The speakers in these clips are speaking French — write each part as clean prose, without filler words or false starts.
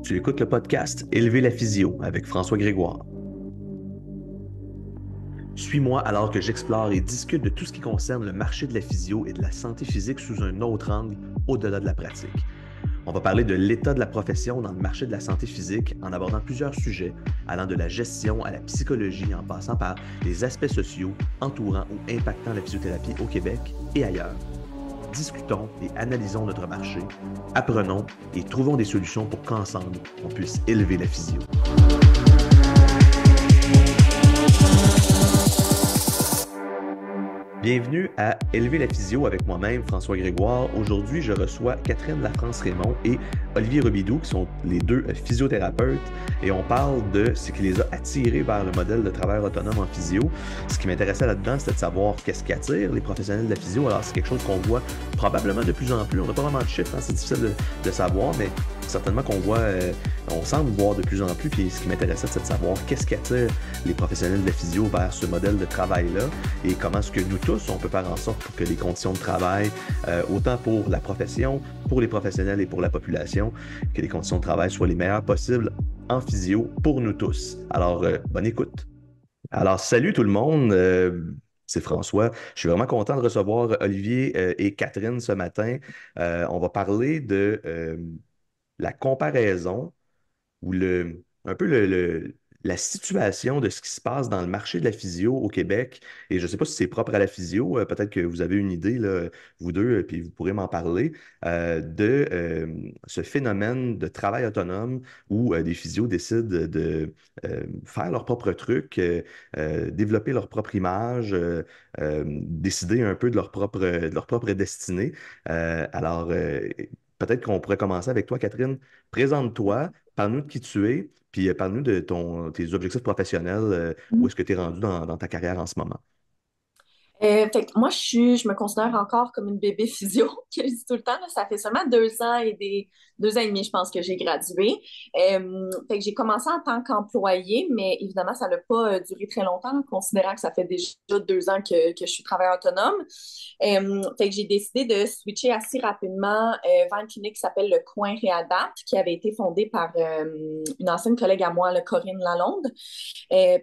Tu écoutes le podcast Élever la physio avec François Grégoire. Suis-moi alors que j'explore et discute de tout ce qui concerne le marché de la physio et de la santé physique sous un autre angle, au-delà de la pratique. On va parler de l'état de la profession dans le marché de la santé physique en abordant plusieurs sujets, allant de la gestion à la psychologie en passant par les aspects sociaux entourant ou impactant la physiothérapie au Québec et ailleurs. Discutons et analysons notre marché, apprenons et trouvons des solutions pour qu'ensemble, on puisse élever la physio. Bienvenue à Élever la physio avec moi-même, François Grégoire. Aujourd'hui, je reçois Catherine Lafrance-Raymond et Olivier Robidoux, qui sont les deux physiothérapeutes, et on parle de ce qui les a attirés vers le modèle de travail autonome en physio. Ce qui m'intéressait là-dedans, c'était de savoir qu'est-ce qui attire les professionnels de la physio. Alors, c'est quelque chose qu'on voit probablement de plus en plus. On n'a pas vraiment de chiffres, hein, c'est difficile de savoir, mais certainement qu'on voit, on semble voir de plus en plus. Puis ce qui m'intéressait, c'est de savoir qu'est-ce qui attire les professionnels de la physio vers ce modèle de travail-là et comment est-ce que nous tous, on peut faire en sorte pour que les conditions de travail, autant pour la profession, pour les professionnels et pour la population, que les conditions de travail soient les meilleures possibles en physio pour nous tous. Alors, bonne écoute. Alors, salut tout le monde. C'est François. Je suis vraiment content de recevoir Olivier et Catherine ce matin. On va parler de la comparaison ou un peu la situation de ce qui se passe dans le marché de la physio au Québec. Et je ne sais pas si c'est propre à la physio, peut-être que vous avez une idée, là, vous deux, puis vous pourrez m'en parler, de ce phénomène de travail autonome où des physios décident de faire leur propre truc, développer leur propre image, décider un peu de leur propre destinée. Alors, peut-être qu'on pourrait commencer avec toi, Catherine. Présente-toi, parle-nous de qui tu es, puis parle-nous de tes objectifs professionnels, où est-ce que tu es rendu dans ta carrière en ce moment. Fait que moi, je me considère encore comme une bébé physio, que je dis tout le temps. Là. Ça fait seulement 2 ans et 2 ans et demi, je pense, que j'ai gradué. Fait que j'ai commencé en tant qu'employée, mais évidemment, ça n'a pas duré très longtemps, considérant que ça fait déjà 2 ans que je suis travailleur autonome. Fait que j'ai décidé de switcher assez rapidement vers une clinique qui s'appelle le Coin Réadapt, qui avait été fondée par une ancienne collègue à moi, Corinne Lalonde.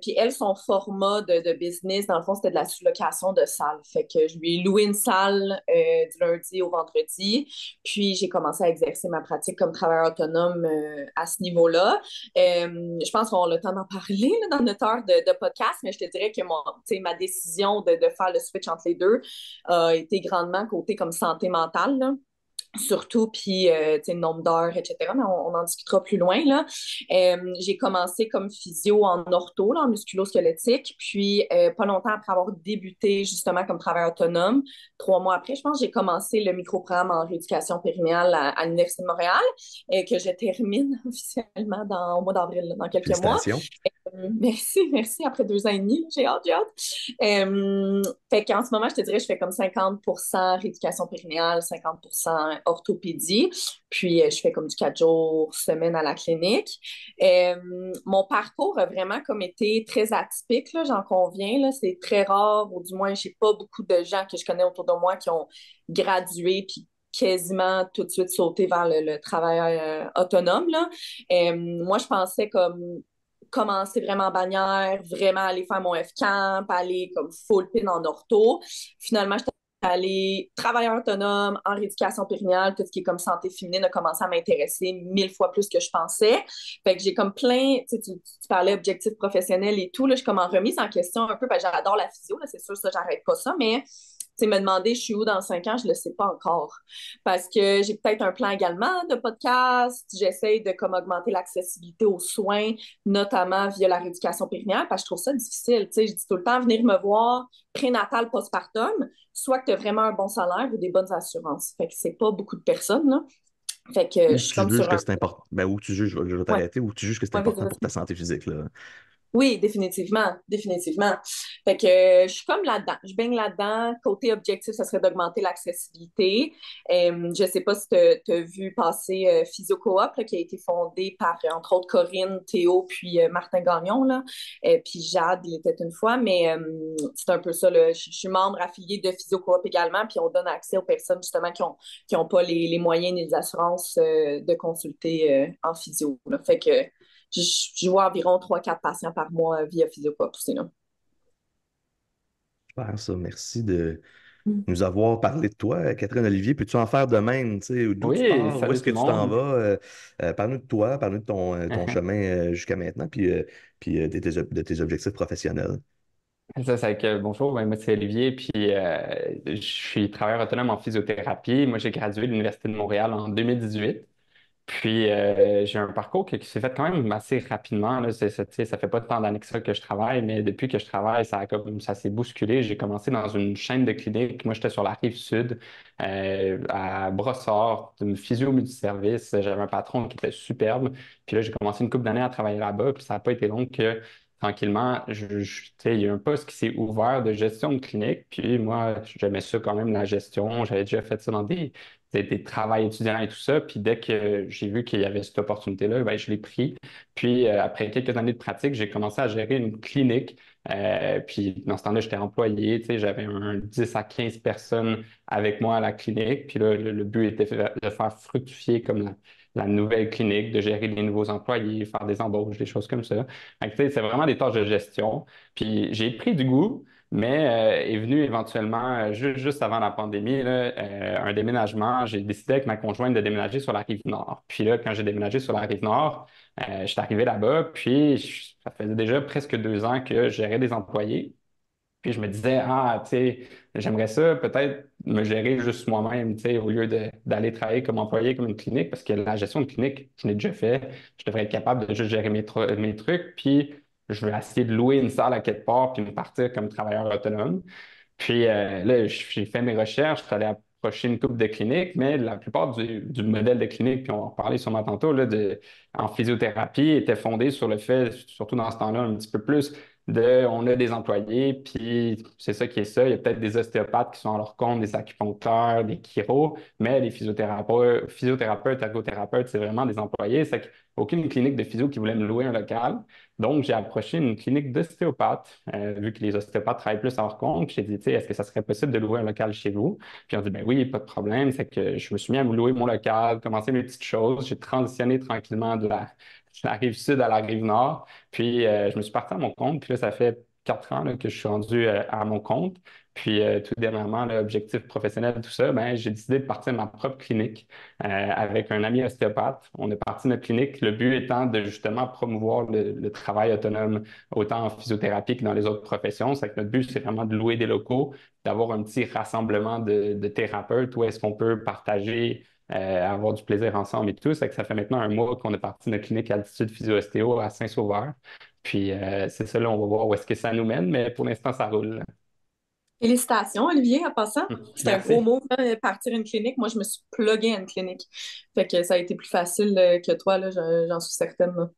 Puis elle, son format de business, dans le fond, c'était de la sous-location de salles. Fait que je lui ai loué une salle du lundi au vendredi. Puis j'ai commencé à exercer ma pratique comme travailleur autonome à ce niveau-là. Je pense qu'on a le temps d'en parler là, dans notre heure de podcast, mais je te dirais que ma décision de faire le switch entre les deux a été grandement côté comme santé mentale. Là surtout, puis le nombre d'heures, etc. Mais on en discutera plus loin, là. J'ai commencé comme physio en ortho, là, en musculo-squelettique, puis pas longtemps après avoir débuté justement comme travailleur autonome, 3 mois après, je pense, j'ai commencé le microprogramme en rééducation périnéale à l'Université de Montréal, que je termine officiellement au mois d'avril, là, dans quelques mois. Félicitations. Merci, merci. Après 2 ans et demi, j'ai hâte, j'ai hâte. Fait qu'en ce moment, je te dirais, je fais comme 50% rééducation périnéale, 50% orthopédie. Puis, je fais comme du 4 jours semaine à la clinique. Mon parcours a vraiment comme été très atypique, là, j'en conviens. Là. C'est très rare, ou du moins, j'ai pas beaucoup de gens que je connais autour de moi qui ont gradué puis quasiment tout de suite sauté vers le travail autonome. Là. Moi, je pensais comme commencer vraiment en bannière, vraiment aller faire mon F-Camp, aller comme full pin en ortho. Finalement, j'étais allée travailleur autonome en rééducation périnéale, tout ce qui est comme santé féminine a commencé à m'intéresser 1000 fois plus que je pensais. Fait que j'ai comme plein, tu parlais objectifs professionnels et tout, là, je suis comme en remise en question un peu, parce que j'adore la physio, là, c'est sûr, ça, j'arrête pas ça, mais me demander je suis où dans 5 ans, je le sais pas encore. Parce que j'ai peut-être un plan également de podcast. J'essaie de comme augmenter l'accessibilité aux soins, notamment via la rééducation périnéale, parce que je trouve ça difficile. Tu sais, je dis tout le temps, venir me voir prénatal, postpartum, soit que tu as vraiment un bon salaire ou des bonnes assurances. Fait que c'est pas beaucoup de personnes, là. Fait que je Ou suis tu comme juges sur que un... c'est important, ben, ou tu juges, je vais Ouais, t'arrêter, ou tu juges que c'est ouais, vas-y, important pour ta vas-y. santé physique, là. Oui, définitivement, définitivement. Fait que je suis comme là-dedans, je baigne là-dedans. Côté objectif, ça serait d'augmenter l'accessibilité. Je sais pas si tu as vu passer Physiocoop, là, qui a été fondé par, entre autres, Corinne, Théo, puis Martin Gagnon, là. Puis Jade, il était une fois, mais c'est un peu ça, là. Je suis membre affilié de Physiocoop également, puis on donne accès aux personnes, justement, qui ont pas les moyens ni les assurances de consulter en physio, là. Fait que je vois environ 3 4 patients par mois via Physiopop aussi, là. Super, ça. Merci de Mm. nous avoir parlé de toi. Catherine Olivier, peux-tu en faire de même? Tu sais, d'où tu Oui, pars? Où salut est-ce tout que le tu t'en monde. vas? Parle-nous de toi, parle-nous de ton chemin jusqu'à maintenant, puis de tes objectifs professionnels. Ça, c'est avec, bonjour, ben, moi c'est Olivier, puis je suis travailleur autonome en physiothérapie. Moi, j'ai gradué de l'Université de Montréal en 2018. Puis j'ai un parcours qui s'est fait quand même assez rapidement. Là. Tu sais, ça fait pas tant d'années que ça que je travaille, mais depuis que je travaille, ça s'est bousculé. J'ai commencé dans une chaîne de cliniques. Moi, j'étais sur la rive sud, à Brossard, une physio multiservice. J'avais un patron qui était superbe. Puis là, j'ai commencé une couple d'années à travailler là-bas. Puis ça n'a pas été long que tranquillement, tu sais, il y a un poste qui s'est ouvert de gestion de clinique. Puis moi, j'aimais ça quand même, la gestion. J'avais déjà fait ça dans des travails étudiants et tout ça. Puis dès que j'ai vu qu'il y avait cette opportunité-là, ben, je l'ai pris. Puis après quelques années de pratique, j'ai commencé à gérer une clinique. Puis dans ce temps-là, j'étais employé. Tu sais, j'avais 10 à 15 personnes avec moi à la clinique. Puis là, le but était de faire fructifier comme la nouvelle clinique, de gérer les nouveaux employés, faire des embauches, des choses comme ça. Fait que, tu sais, c'est vraiment des tâches de gestion. Puis j'ai pris du goût. Mais est venu éventuellement, juste avant la pandémie, là, un déménagement. J'ai décidé avec ma conjointe de déménager sur la rive nord. Puis là, quand j'ai déménagé sur la rive nord, je suis arrivé là-bas, puis ça faisait déjà presque 2 ans que je gérais des employés. Puis je me disais, ah, tu sais, j'aimerais ça peut-être me gérer juste moi-même, tu sais, au lieu d'aller travailler comme employé, comme une clinique, parce que la gestion de clinique, je l'ai déjà fait. Je devrais être capable de juste gérer mes trucs, puis je vais essayer de louer une salle à quelque part, puis me partir comme travailleur autonome. Puis là, j'ai fait mes recherches, je suis allé approcher une couple de cliniques, mais la plupart du modèle de clinique, puis on va en reparler sûrement tantôt, là, en physiothérapie, était fondé sur le fait, surtout dans ce temps-là, un petit peu plus on a des employés, puis c'est ça qui est ça. Il y a peut-être des ostéopathes qui sont à leur compte, des acupuncteurs, des chiros, mais les physiothérapeutes, ergothérapeutes, c'est vraiment des employés. C'est aucune clinique de physio qui voulait me louer un local. Donc, j'ai approché une clinique d'ostéopathes, vu que les ostéopathes travaillent plus à leur compte. J'ai dit, tu sais, est-ce que ça serait possible de louer un local chez vous? Puis on dit, ben oui, pas de problème. C'est que je me suis mis à me louer mon local, commencer mes petites choses. J'ai transitionné tranquillement de la rive sud à la rive nord. Puis je me suis parti à mon compte. Puis là, ça fait 4 ans là, que je suis rendu à mon compte. Puis tout dernièrement, l'objectif professionnel, tout ça, ben, j'ai décidé de partir de ma propre clinique avec un ami ostéopathe. On est parti de notre clinique, le but étant de justement promouvoir le travail autonome, autant en physiothérapie que dans les autres professions. C'est que notre but, c'est vraiment de louer des locaux, d'avoir un petit rassemblement de thérapeutes où est-ce qu'on peut partager, avoir du plaisir ensemble et tout. C'est que ça fait maintenant un mois qu'on est parti de notre clinique Altitude Physio-Ostéo à Saint-Sauveur. Puis c'est ça, là, on va voir où est-ce que ça nous mène, mais pour l'instant, ça roule. Félicitations, Olivier, en passant. C'est un gros Merci. mot, là, partir une clinique. Moi, je me suis pluguée à une clinique. Fait que ça a été plus facile que toi, là, j'en suis certaine, là.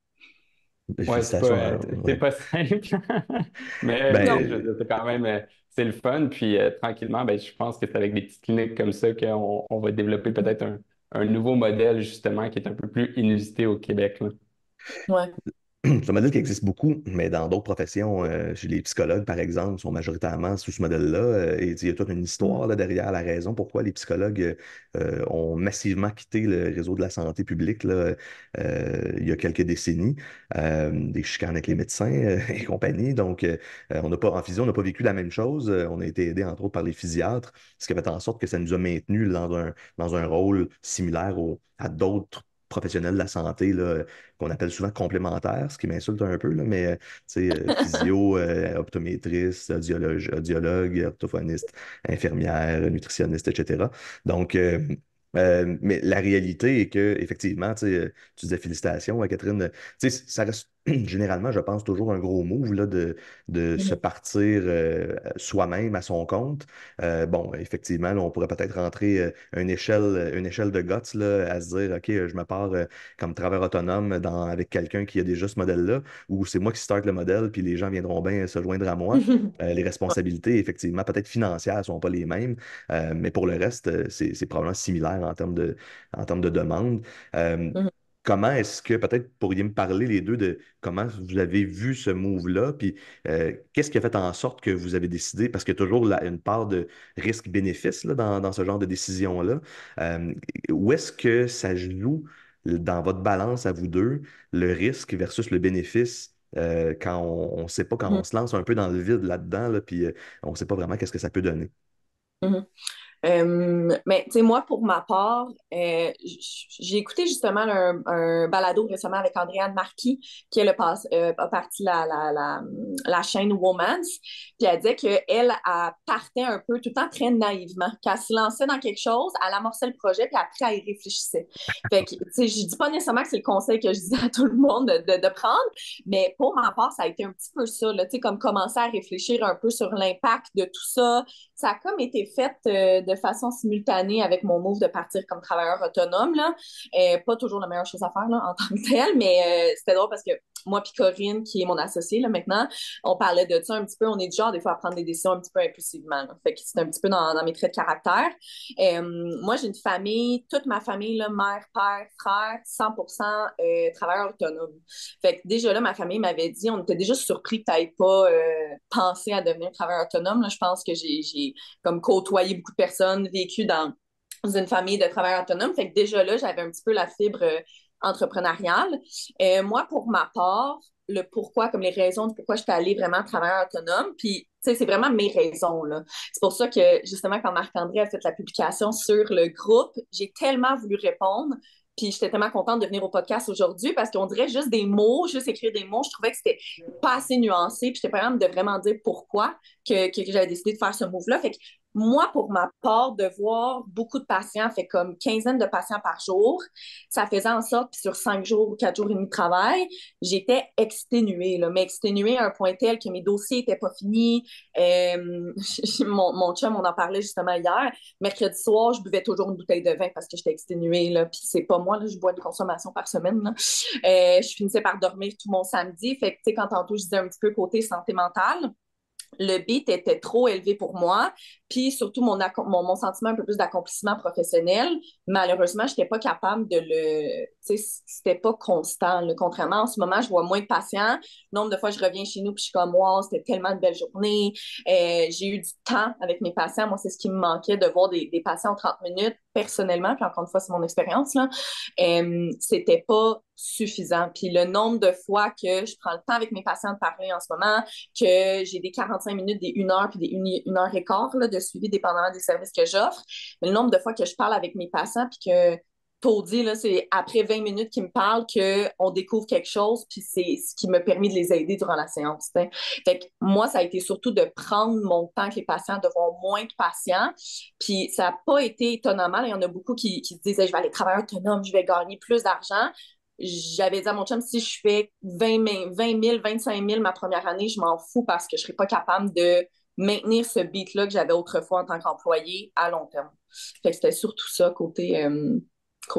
Ouais, Félicitations. c'est Ouais. pas simple. Mais tu Non. sais, Ben, c'est quand même, c'est le fun. Puis tranquillement, ben, je pense que c'est avec des petites cliniques comme ça qu'on va développer peut-être un nouveau modèle, justement, qui est un peu plus inusité au Québec, là. Ouais. c'est un modèle qui existe beaucoup, mais dans d'autres professions, chez les psychologues, par exemple, sont majoritairement sous ce modèle-là. Et il y a toute une histoire là, derrière la raison pourquoi les psychologues ont massivement quitté le réseau de la santé publique là, il y a quelques décennies. Des chicanes avec les médecins et compagnie. Donc, on n'a pas, en physio, on n'a pas vécu la même chose. On a été aidé, entre autres, par les physiatres, ce qui a fait en sorte que ça nous a maintenus dans un rôle similaire à d'autres professionnels de la santé là, qu'on appelle souvent complémentaires, ce qui m'insulte un peu, là, mais tu sais, physio, optométriste, audiologue, orthophoniste, infirmière, nutritionniste, etc. Donc, mais la réalité est que, effectivement, tu sais, tu disais félicitations à Catherine, tu sais, ça reste généralement, je pense toujours un gros move là, de se Mhm. partir soi-même à son compte. Bon, effectivement, là, on pourrait peut-être rentrer une échelle de guts là, à se dire, OK, je me pars comme travailleur autonome avec quelqu'un qui a déjà ce modèle-là, ou c'est moi qui starte le modèle, puis les gens viendront bien se joindre à moi. Les responsabilités, effectivement, peut-être financières, ne sont pas les mêmes, mais pour le reste, c'est probablement similaire en termes de demande. Euh, Mhm. Comment est-ce que, peut-être pourriez me parler les deux de comment vous avez vu ce move-là, puis qu'est-ce qui a fait en sorte que vous avez décidé, parce qu'il y a toujours une part de risque-bénéfice là, dans ce genre de décision-là. Euh, Où est-ce que ça joue dans votre balance à vous deux, le risque versus le bénéfice, quand on ne sait pas, quand Mhm. on se lance un peu dans le vide là-dedans, là, puis on ne sait pas vraiment qu'est-ce que ça peut donner. Mhm. Mais tu sais, moi, pour ma part, j'ai écouté justement un balado récemment avec Andréane Marquis, qui est a parti la chaîne Womans. Puis elle disait qu'elle elle partait un peu tout le temps très naïvement, qu'elle se lançait dans quelque chose, elle amorçait le projet, puis après, elle y réfléchissait. Fait que, tu sais, je dis pas nécessairement que c'est le conseil que je dis à tout le monde de prendre, mais pour ma part, ça a été un petit peu ça, là, tu sais, comme commencer à réfléchir un peu sur l'impact de tout ça. Ça a comme été fait de façon simultanée avec mon move de partir comme travailleur autonome, là. Pas toujours la meilleure chose à faire là, en tant que telle, mais c'était drôle parce que moi puis Corinne, qui est mon associée là, maintenant, on parlait de ça un petit peu. On est du genre des fois à prendre des décisions un petit peu impulsivement. Là. Fait que c'est un petit peu dans mes traits de caractère. Moi, j'ai une famille, toute ma famille, là, mère, père, frère, 100% travailleurs autonomes. Fait que déjà là, ma famille m'avait dit, on était déjà surpris que tu n'aies pas pensé à devenir travailleur autonome. Là. Je pense que j'ai comme côtoyé beaucoup de personnes, vécu dans une famille de travailleurs autonomes. Fait que déjà là, j'avais un petit peu la fibre entrepreneuriale. Moi, pour ma part, le pourquoi, comme les raisons de pourquoi je suis allée vraiment travailleur autonome, puis tu sais, c'est vraiment mes raisons, là. C'est pour ça que, justement, quand Marc-André a fait la publication sur le groupe, j'ai tellement voulu répondre, puis j'étais tellement contente de venir au podcast aujourd'hui parce qu'on dirait juste des mots, juste écrire des mots. Je trouvais que c'était pas assez nuancé, puis j'étais pas capable de vraiment dire pourquoi que j'avais décidé de faire ce move-là. Fait que moi, pour ma part, de voir beaucoup de patients, fait comme quinzaine de patients par jour, ça faisait en sorte que sur 5 jours ou 4 jours et demi de travail, j'étais exténuée, là, mais exténuée à un point tel que mes dossiers n'étaient pas finis. Mon chum, on en parlait justement hier. Mercredi soir, je buvais toujours une bouteille de vin parce que j'étais exténuée, là, puis c'est pas moi, là, je bois une consommation par semaine. Là. Je finissais par dormir tout mon samedi. Fait que, tu sais, quand tantôt, je disais un petit peu côté santé mentale, le beat était trop élevé pour moi, puis surtout mon sentiment un peu plus d'accomplissement professionnel, malheureusement, je n'étais pas capable de tu sais, c'était pas constant. Là. Contrairement, en ce moment, je vois moins de patients. Le nombre de fois, je reviens chez nous, puis je suis comme, wow, c'était tellement une belle journée. J'ai eu du temps avec mes patients. Moi, c'est ce qui me manquait, de voir des patients en 30 minutes, personnellement, puis encore une fois, c'est mon expérience, là. C'était pas suffisant. Puis le nombre de fois que je prends le temps avec mes patients de parler en ce moment, que j'ai des 45 minutes, des 1 heure, puis des 1 heure et quart là, de suivi dépendamment des services que j'offre. Mais le nombre de fois que je parle avec mes patients, puis que Taudis, là, c'est après 20 minutes qu'ils me parlent qu'on découvre quelque chose, puis c'est ce qui m'a permis de les aider durant la séance. T'sais. Fait que moi, ça a été surtout de prendre mon temps avec les patients, de voir moins de patients. Puis ça n'a pas été étonnamment. Là, il y en a beaucoup qui se disaient, je vais aller travailler autonome, je vais gagner plus d'argent. J'avais dit à mon chum, si je fais 20 000, 25 000 ma première année, je m'en fous parce que je ne serais pas capable de maintenir ce beat-là que j'avais autrefois en tant qu'employé à long terme. Fait que c'était surtout ça, Quand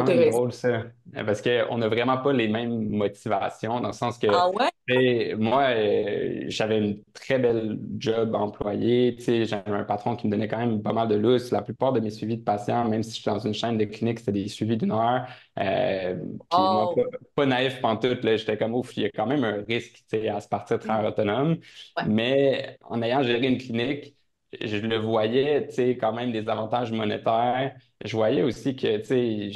côté même raison. drôle, ça. Parce qu'on n'a vraiment pas les mêmes motivations, dans le sens que, Ah ouais? tu sais, moi, j'avais une très belle job employée. Tu sais, j'avais un patron qui me donnait quand même pas mal de lousse. La plupart de mes suivis de patients, même si je suis dans une chaîne de clinique, c'était des suivis d'1 heure. Puis moi, Oh, pas naïf pantoute, là, j'étais comme, ouf, il y a quand même un risque, tu sais, à se partir de travail autonome. ouais. Mais en ayant géré une clinique, je le voyais, tu sais, quand même des avantages monétaires. Je voyais aussi que, tu sais,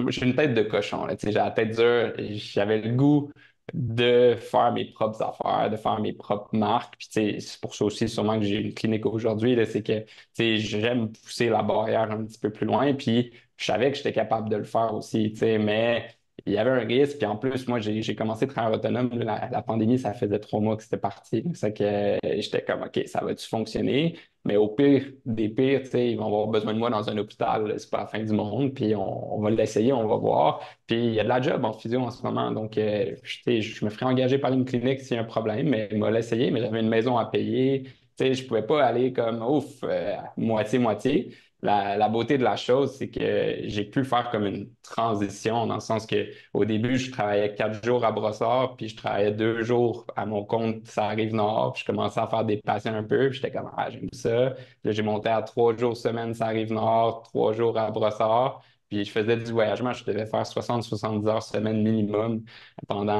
j'ai une tête de cochon, là, tu sais, j'ai la tête dure, j'avais le goût de faire mes propres affaires, de faire mes propres marques. Puis, tu sais, c'est pour ça aussi sûrement que j'ai une clinique aujourd'hui, là, c'est que, tu sais, j'aime pousser la barrière un petit peu plus loin. Puis, je savais que j'étais capable de le faire aussi, tu sais, mais il y avait un risque. Puis en plus, moi, j'ai commencé à travailler autonome. La pandémie, ça faisait 3 mois que c'était parti. C'est que j'étais comme, OK, ça va-tu fonctionner? Mais au pire des pires, tu sais, ils vont avoir besoin de moi dans un hôpital. C'est pas la fin du monde. Puis on va l'essayer, on va voir. Puis il y a de la job en physio en ce moment. Donc, tu sais, je me ferais engager par une clinique s'il y a un problème. Mais il m'a l'essayé, mais j'avais une maison à payer. Tu sais, je pouvais pas aller comme, ouf, moitié-moitié. La beauté de la chose, c'est que j'ai pu faire comme une transition dans le sens que au début, je travaillais 4 jours à Brossard, puis je travaillais 2 jours à mon compte, ça arrive nord, puis je commençais à faire des patients un peu, puis j'étais comme, ah, j'aime ça. Puis là, j'ai monté à 3 jours semaine, ça arrive nord, 3 jours à Brossard, puis je faisais du voyagement, je devais faire 60-70 heures semaine minimum pendant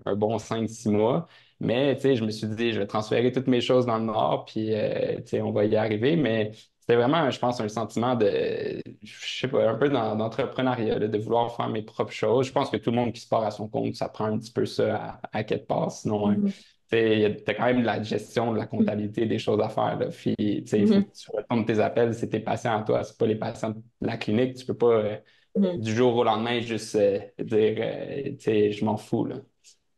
un bon 5-6 mois. Mais, tu sais, je me suis dit, je vais transférer toutes mes choses dans le nord, puis, tu sais, on va y arriver, mais c'était vraiment, je pense, un sentiment de, je sais pas, un peu d'entrepreneuriat, là, de vouloir faire mes propres choses. Je pense que tout le monde qui se part à son compte, ça prend un petit peu ça à quelque part. Sinon, Mhm. t'as quand même de la gestion, de la comptabilité, des choses à faire. Là. Puis, tu sais, il faut Mhm. que tu retournes tes appels, c'est tes patients à toi, c'est pas les patients de la clinique. Tu peux pas, Mhm. du jour au lendemain, juste dire, tu sais, je m'en fous, là.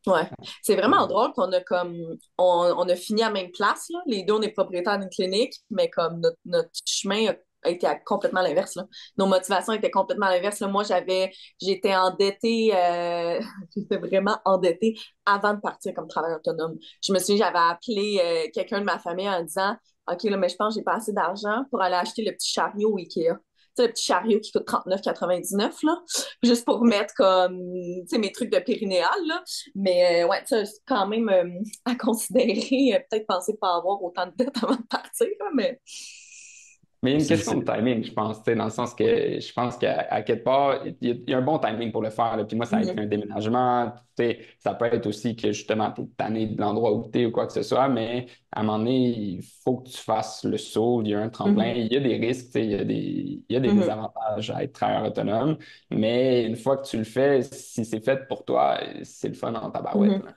Ouais. C'est vraiment drôle qu'on a comme on a fini à la même place, là. Les deux, on est propriétaires d'une clinique, mais comme notre chemin a été complètement à l'inverse, là. Nos motivations étaient complètement à l'inverse, là. Moi, j'étais endettée, j'étais vraiment endettée avant de partir comme travailleur autonome. Je me souviens, j'avais appelé quelqu'un de ma famille en disant, OK, là, mais je pense que j'ai pas assez d'argent pour aller acheter le petit chariot au Ikea. Tu sais, le petit chariot qui coûte 39,99 là, juste pour mettre comme, tu sais, mes trucs de périnéal, là. Mais ouais, ça, c'est quand même à considérer. Peut-être penser pas avoir autant de dettes avant de partir, là, mais. Mais il y a une C'est, question c'est- de timing, je pense, tu sais, dans le sens que je pense qu'à quelque part, il y a un bon timing pour le faire. Là. Puis moi, ça a été Mhm, un déménagement. Tu sais, ça peut être aussi que justement, tu es tanné de l'endroit où tu es ou quoi que ce soit, mais à un moment donné, il faut que tu fasses le saut. Il y a un tremplin. mhm, Il y a des risques, tu sais, il y a des mhm, désavantages à être travailleur autonome. Mais une fois que tu le fais, si c'est fait pour toi, c'est le fun en tabarouette. mhm. Là.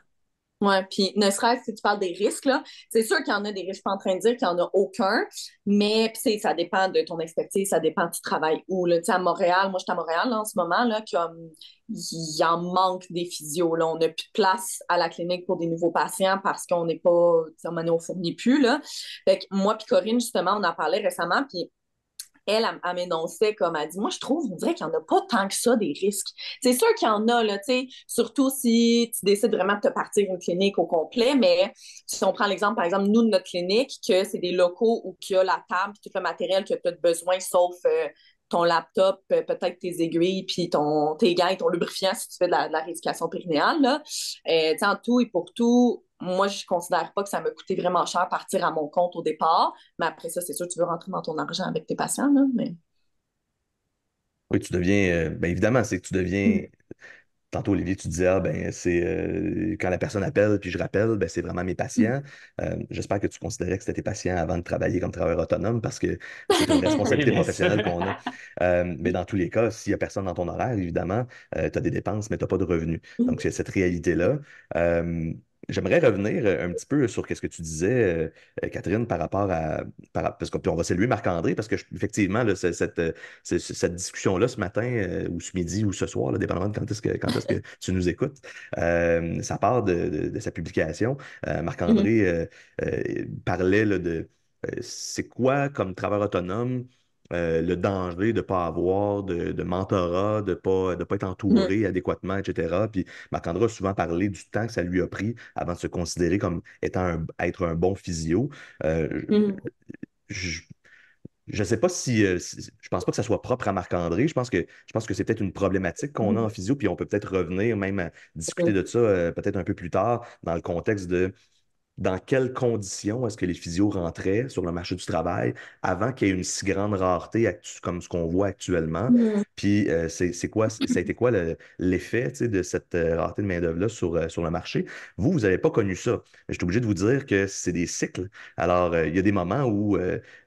Ouais, puis ne serait-ce que tu parles des risques, là, c'est sûr qu'il y en a des risques, je suis pas en train de dire qu'il n'y en a aucun, mais puis, ça dépend de ton expertise, ça dépend du travail où, là, tu sais, à Montréal, moi, je suis à Montréal, là, en ce moment, là, comme, il en manque des physios, là, on n'a plus de place à la clinique pour des nouveaux patients parce qu'on n'est pas, tu sais, on fournit plus, là. Fait que moi puis Corinne, justement, on en parlait récemment, puis elle m'énonçait comme elle dit, moi, je trouve, on dirait qu'il n'y en a pas tant que ça des risques. C'est sûr qu'il y en a, là, tu sais, surtout si tu décides vraiment de te partir une clinique au complet, mais si on prend l'exemple, par exemple, nous, de notre clinique, que c'est des locaux où il y a la table, tout le matériel que tu as besoin, sauf ton laptop, peut-être tes aiguilles, puis tes gants et ton lubrifiant si tu fais de la rééducation périnéale, là. Tu sais, en tout et pour tout, moi, je considère pas que ça m'a coûté vraiment cher partir à mon compte au départ. Mais après ça, c'est sûr, tu veux rentrer dans ton argent avec tes patients, là, mais. oui, tu deviens, ben évidemment, c'est que tu deviens. Tantôt, Olivier, tu disais, ah, ben, c'est quand la personne appelle puis je rappelle, ben, c'est vraiment mes patients. J'espère que tu considérais que c'était tes patients avant de travailler comme travailleur autonome parce que c'est une Oui, responsabilité bien sûr. professionnelle qu'on a. Mais dans tous les cas, s'il n'y a personne dans ton horaire, évidemment, tu as des dépenses, mais tu n'as pas de revenus. Donc, c'est cette réalité-là. Euh, J'aimerais revenir un petit peu sur ce que tu disais, Catherine, par rapport à. Parce que, puis on va saluer Marc-André, parce que effectivement, là, cette discussion-là ce matin, ou ce midi, ou ce soir, là, dépendamment de quand est-ce que tu nous écoutes, ça part de sa publication. Mhm, Marc-André parlait là, de c'est quoi, comme travailleur autonome, le danger de ne pas avoir de mentorat, de pas être mhm, entouré adéquatement, etc. Puis Marc-André a souvent parlé du temps que ça lui a pris avant de se considérer comme être un bon physio. Euh, mhm, je, je sais pas je pense pas que ça soit propre à Marc-André. Je pense que c'est peut-être une problématique qu'on a en mhm, physio, puis on peut peut-être revenir même à discuter mhm, de ça peut-être un peu plus tard dans le contexte de dans quelles conditions est-ce que les physios rentraient sur le marché du travail avant qu'il y ait une si grande rareté comme ce qu'on voit actuellement? mhm, Puis c'est quoi, ça a été quoi l'effet, tu sais, de cette rareté de main-d'œuvre-là sur le marché? Vous n'avez pas connu ça. Mais je suis obligé de vous dire que c'est des cycles. Alors, il y a des moments où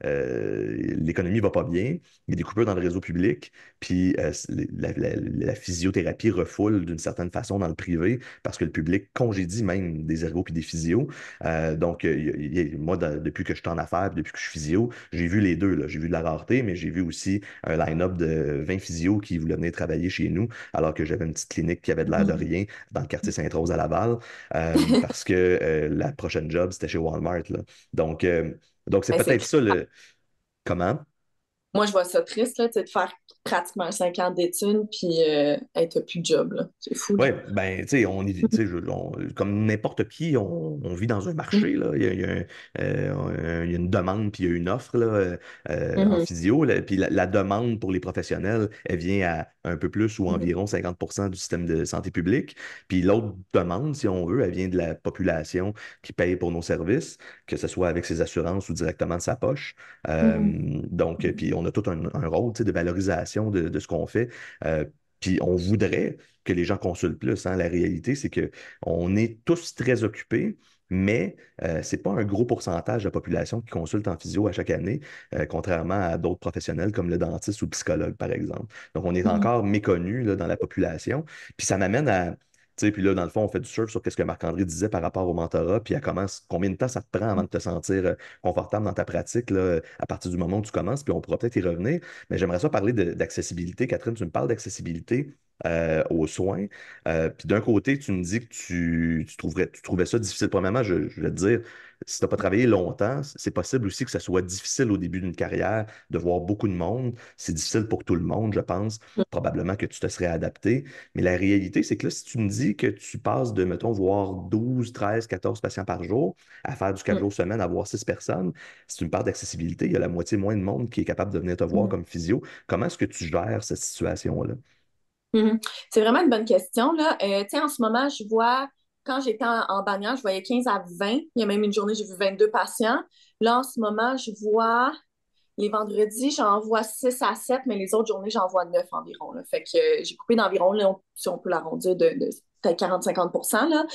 l'économie va pas bien, il y a des coupures dans le réseau public, puis la physiothérapie refoule d'une certaine façon dans le privé parce que le public congédie même des ergots puis des physios. Donc, moi, depuis que je suis en affaires, depuis que je suis physio, j'ai vu les deux, là. J'ai vu de la rareté, mais j'ai vu aussi un line-up de 20 physios qui voulaient venir travailler chez nous, alors que j'avais une petite clinique qui avait de l'air de Mhm. rien dans le quartier Sainte-Rose à Laval, parce que la prochaine job, c'était chez Walmart, là. Donc, donc c'est Ben, c'est peut-être triste. ça le. Comment? Moi, je vois ça triste, là, tu sais, de faire pratiquement 5 ans d'études, puis être plus de job, là. C'est fou, là. Ouais, ben, tu sais, tu sais, comme n'importe qui, on vit dans un marché, là. Il y a une demande, puis il y a une offre, là, en Mhm. physio, là. Puis la demande pour les professionnels, elle vient à un peu plus ou Mhm. environ 50% du système de santé publique. Puis l'autre demande, si on veut, elle vient de la population qui paye pour nos services, que ce soit avec ses assurances ou directement de sa poche. Mhm. Donc, puis on a tout un rôle, tu sais, de valorisation de ce qu'on fait. Euh, Puis on voudrait que les gens consultent plus, hein. La réalité, c'est que on est tous très occupés, mais c'est pas un gros pourcentage de la population qui consulte en physio à chaque année, contrairement à d'autres professionnels comme le dentiste ou le psychologue, par exemple. Donc, on est Mhm. encore méconnu là, dans la population. Puis ça m'amène à. Tu sais, puis là, dans le fond, on fait du surf sur ce que Marc-André disait par rapport au mentorat, puis à combien de temps ça te prend avant de te sentir confortable dans ta pratique, là, à partir du moment où tu commences, puis on pourra peut-être y revenir. Mais j'aimerais ça parler d'accessibilité. Catherine, tu me parles d'accessibilité aux soins. Puis d'un côté, tu me dis que tu trouvais ça difficile. Premièrement, je vais te dire, si tu n'as pas travaillé longtemps, c'est possible aussi que ça soit difficile au début d'une carrière de voir beaucoup de monde. C'est difficile pour tout le monde, je pense. Probablement que tu te serais adapté. Mais la réalité, c'est que là, si tu me dis que tu passes de, mettons, voir 12, 13, 14 patients par jour à faire du 4 jours semaine, à voir 6 personnes, si tu me parles d'accessibilité, il y a la moitié moins de monde qui est capable de venir te voir Mhm. comme physio. Comment est-ce que tu gères cette situation-là? Mhm. C'est vraiment une bonne question, là. Tu sais, en ce moment, je vois, quand j'étais en bannière, je voyais 15 à 20. Il y a même une journée, j'ai vu 22 patients. Là, en ce moment, je vois, les vendredis, j'en vois 6 à 7, mais les autres journées, j'en vois 9 environ, là. Fait que j'ai coupé d'environ, là, si on peut l'arrondir, de peut-être 40-50%, là.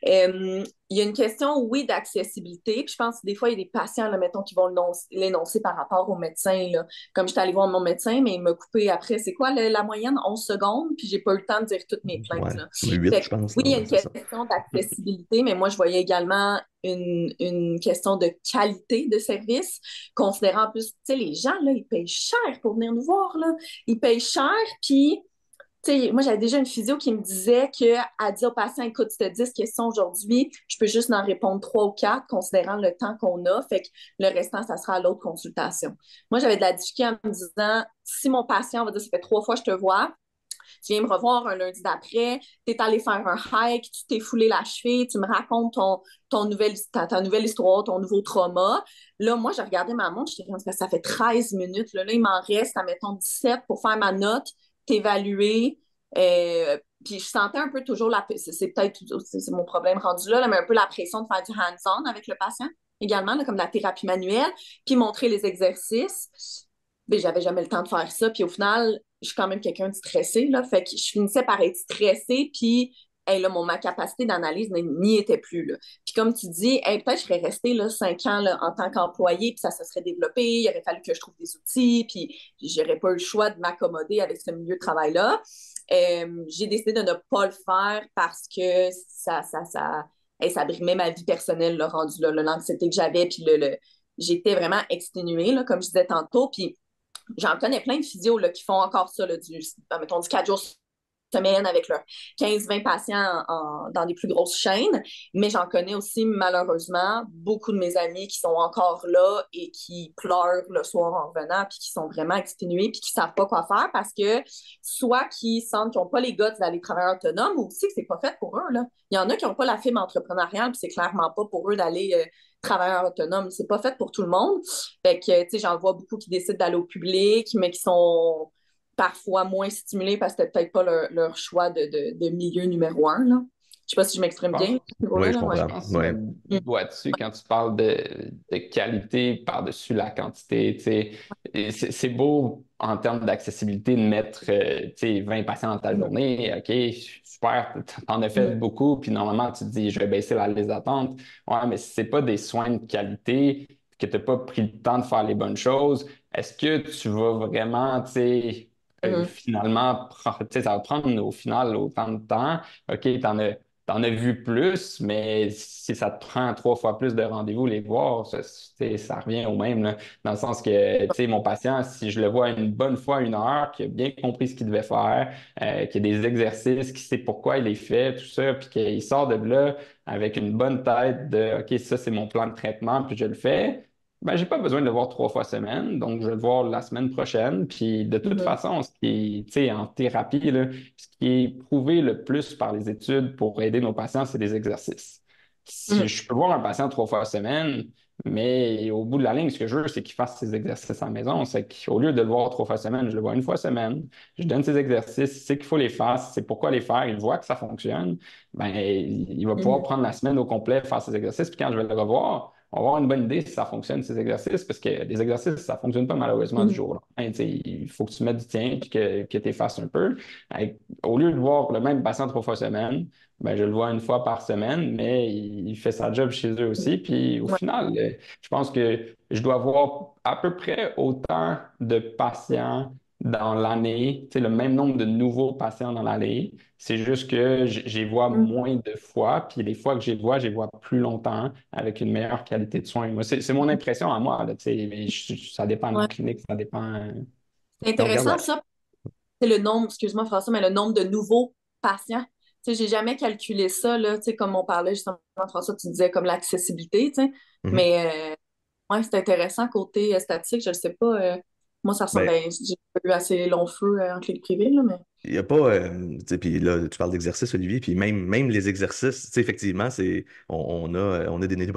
Il y a une question, oui, d'accessibilité. Puis je pense que des fois, il y a des patients, là, mettons, qui vont l'énoncer par rapport au médecin. Là. Comme j'étais allée voir mon médecin, mais il m'a coupé après. C'est quoi la moyenne? 11 secondes, puis j'ai pas eu le temps de dire toutes mes plaintes. Ouais, Là. 8, Fait je que, pense, oui, là, il y a ouais, une c'est ça. question d'accessibilité, mais moi, je voyais également une question de qualité de service, considérant en plus, tu sais, les gens, là, ils payent cher pour venir nous voir, là. Ils payent cher, puis tu sais, moi, j'avais déjà une physio qui me disait qu'elle dit au patient, écoute, si tu as 10 questions aujourd'hui, je peux juste en répondre 3 ou 4, considérant le temps qu'on a. Fait que le restant, ça sera à l'autre consultation. Moi, j'avais de la difficulté en me disant, si mon patient, on va dire, ça fait 3 fois que je te vois, tu viens me revoir un lundi d'après, tu es allé faire un hike, tu t'es foulé la cheville, tu me racontes ta nouvelle histoire, ton nouveau trauma. Là, moi, j'ai regardé ma montre, je dit, ça fait 13 minutes. Là, il m'en reste, admettons, 17 pour faire ma note, t'évaluer. Puis je sentais un peu toujours c'est peut-être c'est mon problème rendu là, mais un peu la pression de faire du hands-on avec le patient également, là, comme la thérapie manuelle, puis montrer les exercices. Mais j'avais jamais le temps de faire ça. Puis au final, je suis quand même quelqu'un de stressé, là. Fait que je finissais par être stressée, puis hey, là, ma capacité d'analyse n'y était plus, là. Puis comme tu dis, hey, peut-être que je serais restée là, 5 ans là, en tant qu'employée, puis ça se serait développé. Il aurait fallu que je trouve des outils, puis j'aurais pas eu le choix de m'accommoder avec ce milieu de travail-là. J'ai décidé de ne pas le faire parce que ça brimait ma vie personnelle, là, rendu là, l'anxiété que j'avais, puis j'étais vraiment exténuée, là, comme je disais tantôt. Puis j'en connais plein de physios là, qui font encore ça, là, mettons, du 4 jours semaine avec leurs 15-20 patients dans des plus grosses chaînes. Mais j'en connais aussi, malheureusement, beaucoup de mes amis qui sont encore là et qui pleurent le soir en revenant, puis qui sont vraiment exténués, puis qui ne savent pas quoi faire parce que soit qu'ils sentent qu'ils n'ont pas les guts d'aller travailler autonome, ou aussi que c'est pas fait pour eux. Là. Il y en a qui n'ont pas la fibre entrepreneuriale, puis c'est clairement pas pour eux d'aller travailleur autonome. C'est pas fait pour tout le monde. Fait que, tu sais, j'en vois beaucoup qui décident d'aller au public, mais qui sont parfois moins stimulés parce que c'était peut-être pas leur choix de milieu numéro un, là. Je sais pas si je m'exprime bien à pense, ce niveau-là, Oui, je là, ouais. je comprends. pense que tu mets Ouais. le Mm. doigt dessus quand tu parles de qualité par-dessus la quantité. Tu sais. Et c'est beau en termes d'accessibilité de mettre tu sais, 20 patients dans ta journée. OK, super, t'en as fait Mm. beaucoup, puis normalement tu te dis je vais baisser la liste d'attente. Ouais, mais si c'est pas des soins de qualité, que tu n'as pas pris le temps de faire les bonnes choses, est-ce que tu vas vraiment, tu sais, Mm. finalement, tu sais, ça va prendre au final autant de temps. OK, t'en as t'en as vu plus, mais si ça te prend 3 fois plus de rendez-vous les voir, ça revient au même, là. Dans le sens que, tu sais, mon patient, si je le vois une bonne fois 1 heure, qui a bien compris ce qu'il devait faire, qui a des exercices, qui sait pourquoi il les fait, tout ça, puis qu'il sort de là avec une bonne tête de OK, ça, c'est mon plan de traitement, puis je le fais. Ben, j'ai pas besoin de le voir 3 fois semaine, donc je vais le voir la semaine prochaine. Puis de toute Mhm. façon, ce qui est, tu sais, en thérapie, là, ce qui est prouvé le plus par les études pour aider nos patients, c'est des exercices. Si Mhm. je peux voir un patient 3 fois semaine, mais au bout de la ligne, ce que je veux, c'est qu'il fasse ses exercices à la maison. C'est qu'au lieu de le voir 3 fois semaine, je le vois 1 fois semaine. Je donne ses exercices, il sait qu'il faut les faire, c'est pourquoi les faire, il voit que ça fonctionne. Ben, il va pouvoir Mhm. prendre la semaine au complet, faire ses exercices, puis quand je vais le revoir, on va avoir une bonne idée si ça fonctionne, ces exercices, parce que les exercices, ça ne fonctionne pas malheureusement du Mhm. jour au lendemain. Tu sais, il faut que tu mettes du tien puis que tu fasses un peu. Au lieu de voir le même patient 3 fois semaine, ben, je le vois 1 fois par semaine, mais il fait sa job chez eux aussi. Puis au Ouais. final, je pense que je dois voir à peu près autant de patients dans l'année, tu sais, le même nombre de nouveaux patients dans l'année. C'est juste que j'y vois Mhm. moins de fois, puis les fois que j'y vois plus longtemps avec une meilleure qualité de soins. Moi, c'est mon impression à moi, là, tu sais, mais ça dépend de la Ouais. clinique, ça dépend. C'est Non, regarde, intéressant ça. C'est le nombre, excuse-moi François, mais le nombre de nouveaux patients. Tu sais, j'ai jamais calculé ça, là, tu sais, comme on parlait justement, François, tu disais comme l'accessibilité, tu sais. mhm. Mais ouais, c'est intéressant côté statistique, je ne sais pas. Moi, ça ressemble, Ben, ben, j'ai eu assez long feu en clinique privée, là, mais. il n'y a pas, tu sais, puis là, tu parles d'exercice, Olivier, puis même les exercices, tu sais, effectivement, on a des données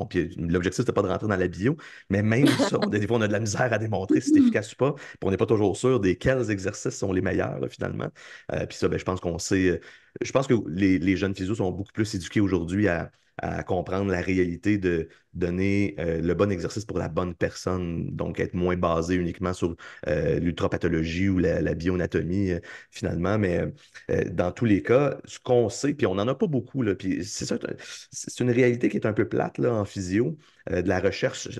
puis l'objectif, c'était pas de rentrer dans la bio, mais même ça, des fois, on a de la misère à démontrer si c'est efficace ou pas, puis on n'est pas toujours sûr des quels exercices sont les meilleurs, là, finalement. Puis ça, ben, je pense qu'on sait, je pense que les jeunes physios sont beaucoup plus éduqués aujourd'hui à comprendre la réalité de donner le bon exercice pour la bonne personne, donc être moins basé uniquement sur l'ultrapathologie ou la bioanatomie finalement. Mais dans tous les cas, ce qu'on sait, puis on n'en a pas beaucoup, là, puis c'est ça, c'est une réalité qui est un peu plate là, en physio, de la recherche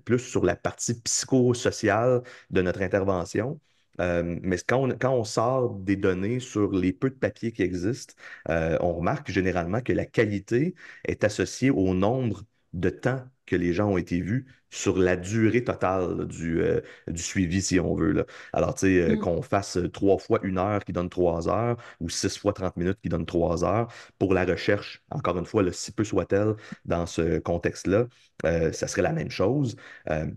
plus sur la partie psychosociale de notre intervention. Mais quand on sort des données sur les peu de papiers qui existent, on remarque généralement que la qualité est associée au nombre de temps que les gens ont été vus sur la durée totale là, du suivi, si on veut, là. Alors, tu sais, Mm. qu'on fasse 3 fois 1 heure qui donne 3 heures ou 6 fois 30 minutes qui donne 3 heures pour la recherche, encore une fois, le si peu soit-elle dans ce contexte-là, ça serait la même chose.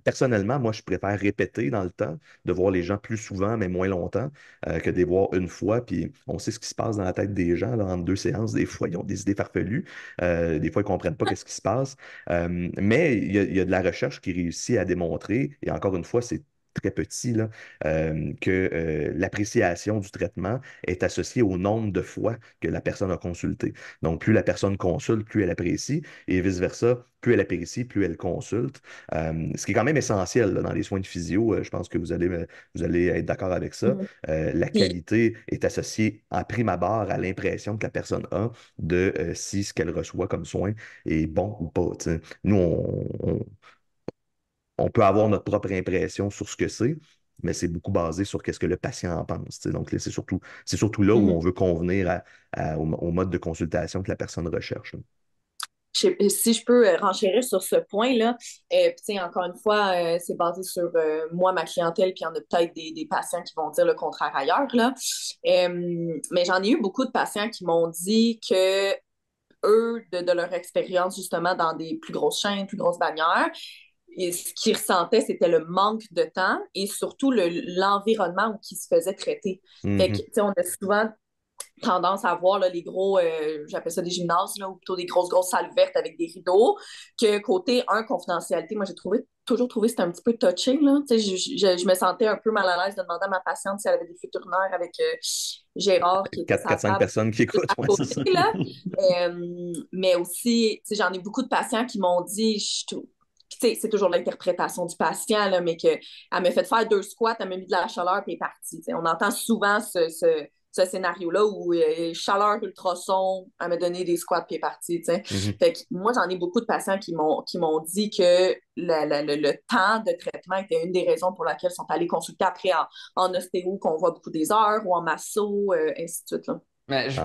Personnellement, moi, je préfère répéter dans le temps, de voir les gens plus souvent, mais moins longtemps, que de les voir une fois. Puis on sait ce qui se passe dans la tête des gens là, entre 2 séances. Des fois, ils ont des idées farfelues. Des fois, ils ne comprennent pas qu'est-ce qui se passe. Mais il y a de la recherche qui réussit à démontrer, et encore une fois, c'est très petit, là, que l'appréciation du traitement est associée au nombre de fois que la personne a consulté. Donc, plus la personne consulte, plus elle apprécie, et vice-versa, plus elle apprécie, plus elle consulte. Ce qui est quand même essentiel là, dans les soins de physio, je pense que vous allez être d'accord avec ça. Mm. La Puis, qualité est associée en prime abord à l'impression que la personne a de si ce qu'elle reçoit comme soin est bon ou pas. Tu sais. Nous, on peut avoir notre propre impression sur ce que c'est, mais c'est beaucoup basé sur qu'est-ce que le patient en pense. Tu sais. Donc, là, c'est surtout là où on mhm. veut convenir au mode de consultation que la personne recherche. Là. Si je peux renchérir sur ce point-là, puis, tu sais, encore une fois, c'est basé sur moi, ma clientèle, puis il y en a peut-être des patients qui vont dire le contraire ailleurs, là. Mais j'en ai eu beaucoup de patients qui m'ont dit que eux, de leur expérience justement dans des plus grosses chaînes, plus grosses bannières, et ce qu'ils ressentaient, c'était le manque de temps et surtout l'environnement où ils se faisaient traiter. Fait que, Mhm. tu sais, on a souvent tendance à voir là, les gros, j'appelle ça des gymnases, là, ou plutôt des grosses salles vertes avec des rideaux, que côté, confidentialité, moi, toujours trouvé que c'était un petit peu touché, là. Tu sais, je me sentais un peu mal à l'aise de demander à ma patiente si elle avait des fuites urinaires avec Gérard, qui était sa 4-5 table personnes qui juste écoutent, à ouais, c'est côté, ça. là. Mais aussi, tu sais, j'en ai beaucoup de patients qui m'ont dit, puis, tu sais, c'est toujours l'interprétation du patient, là, mais qu'elle m'a fait faire 2 squats, elle m'a mis de la chaleur, puis elle est partie. Tu sais, on entend souvent ce scénario-là où chaleur, ultrason, elle m'a donné des squats puis est partie, tu sais. Mhm. Fait que moi, j'en ai beaucoup de patients qui m'ont dit que le temps de traitement était une des raisons pour laquelle ils sont allés consulter après en ostéo, qu'on voit beaucoup des heures, ou en masso, ainsi de suite, là. Mais Ouais, je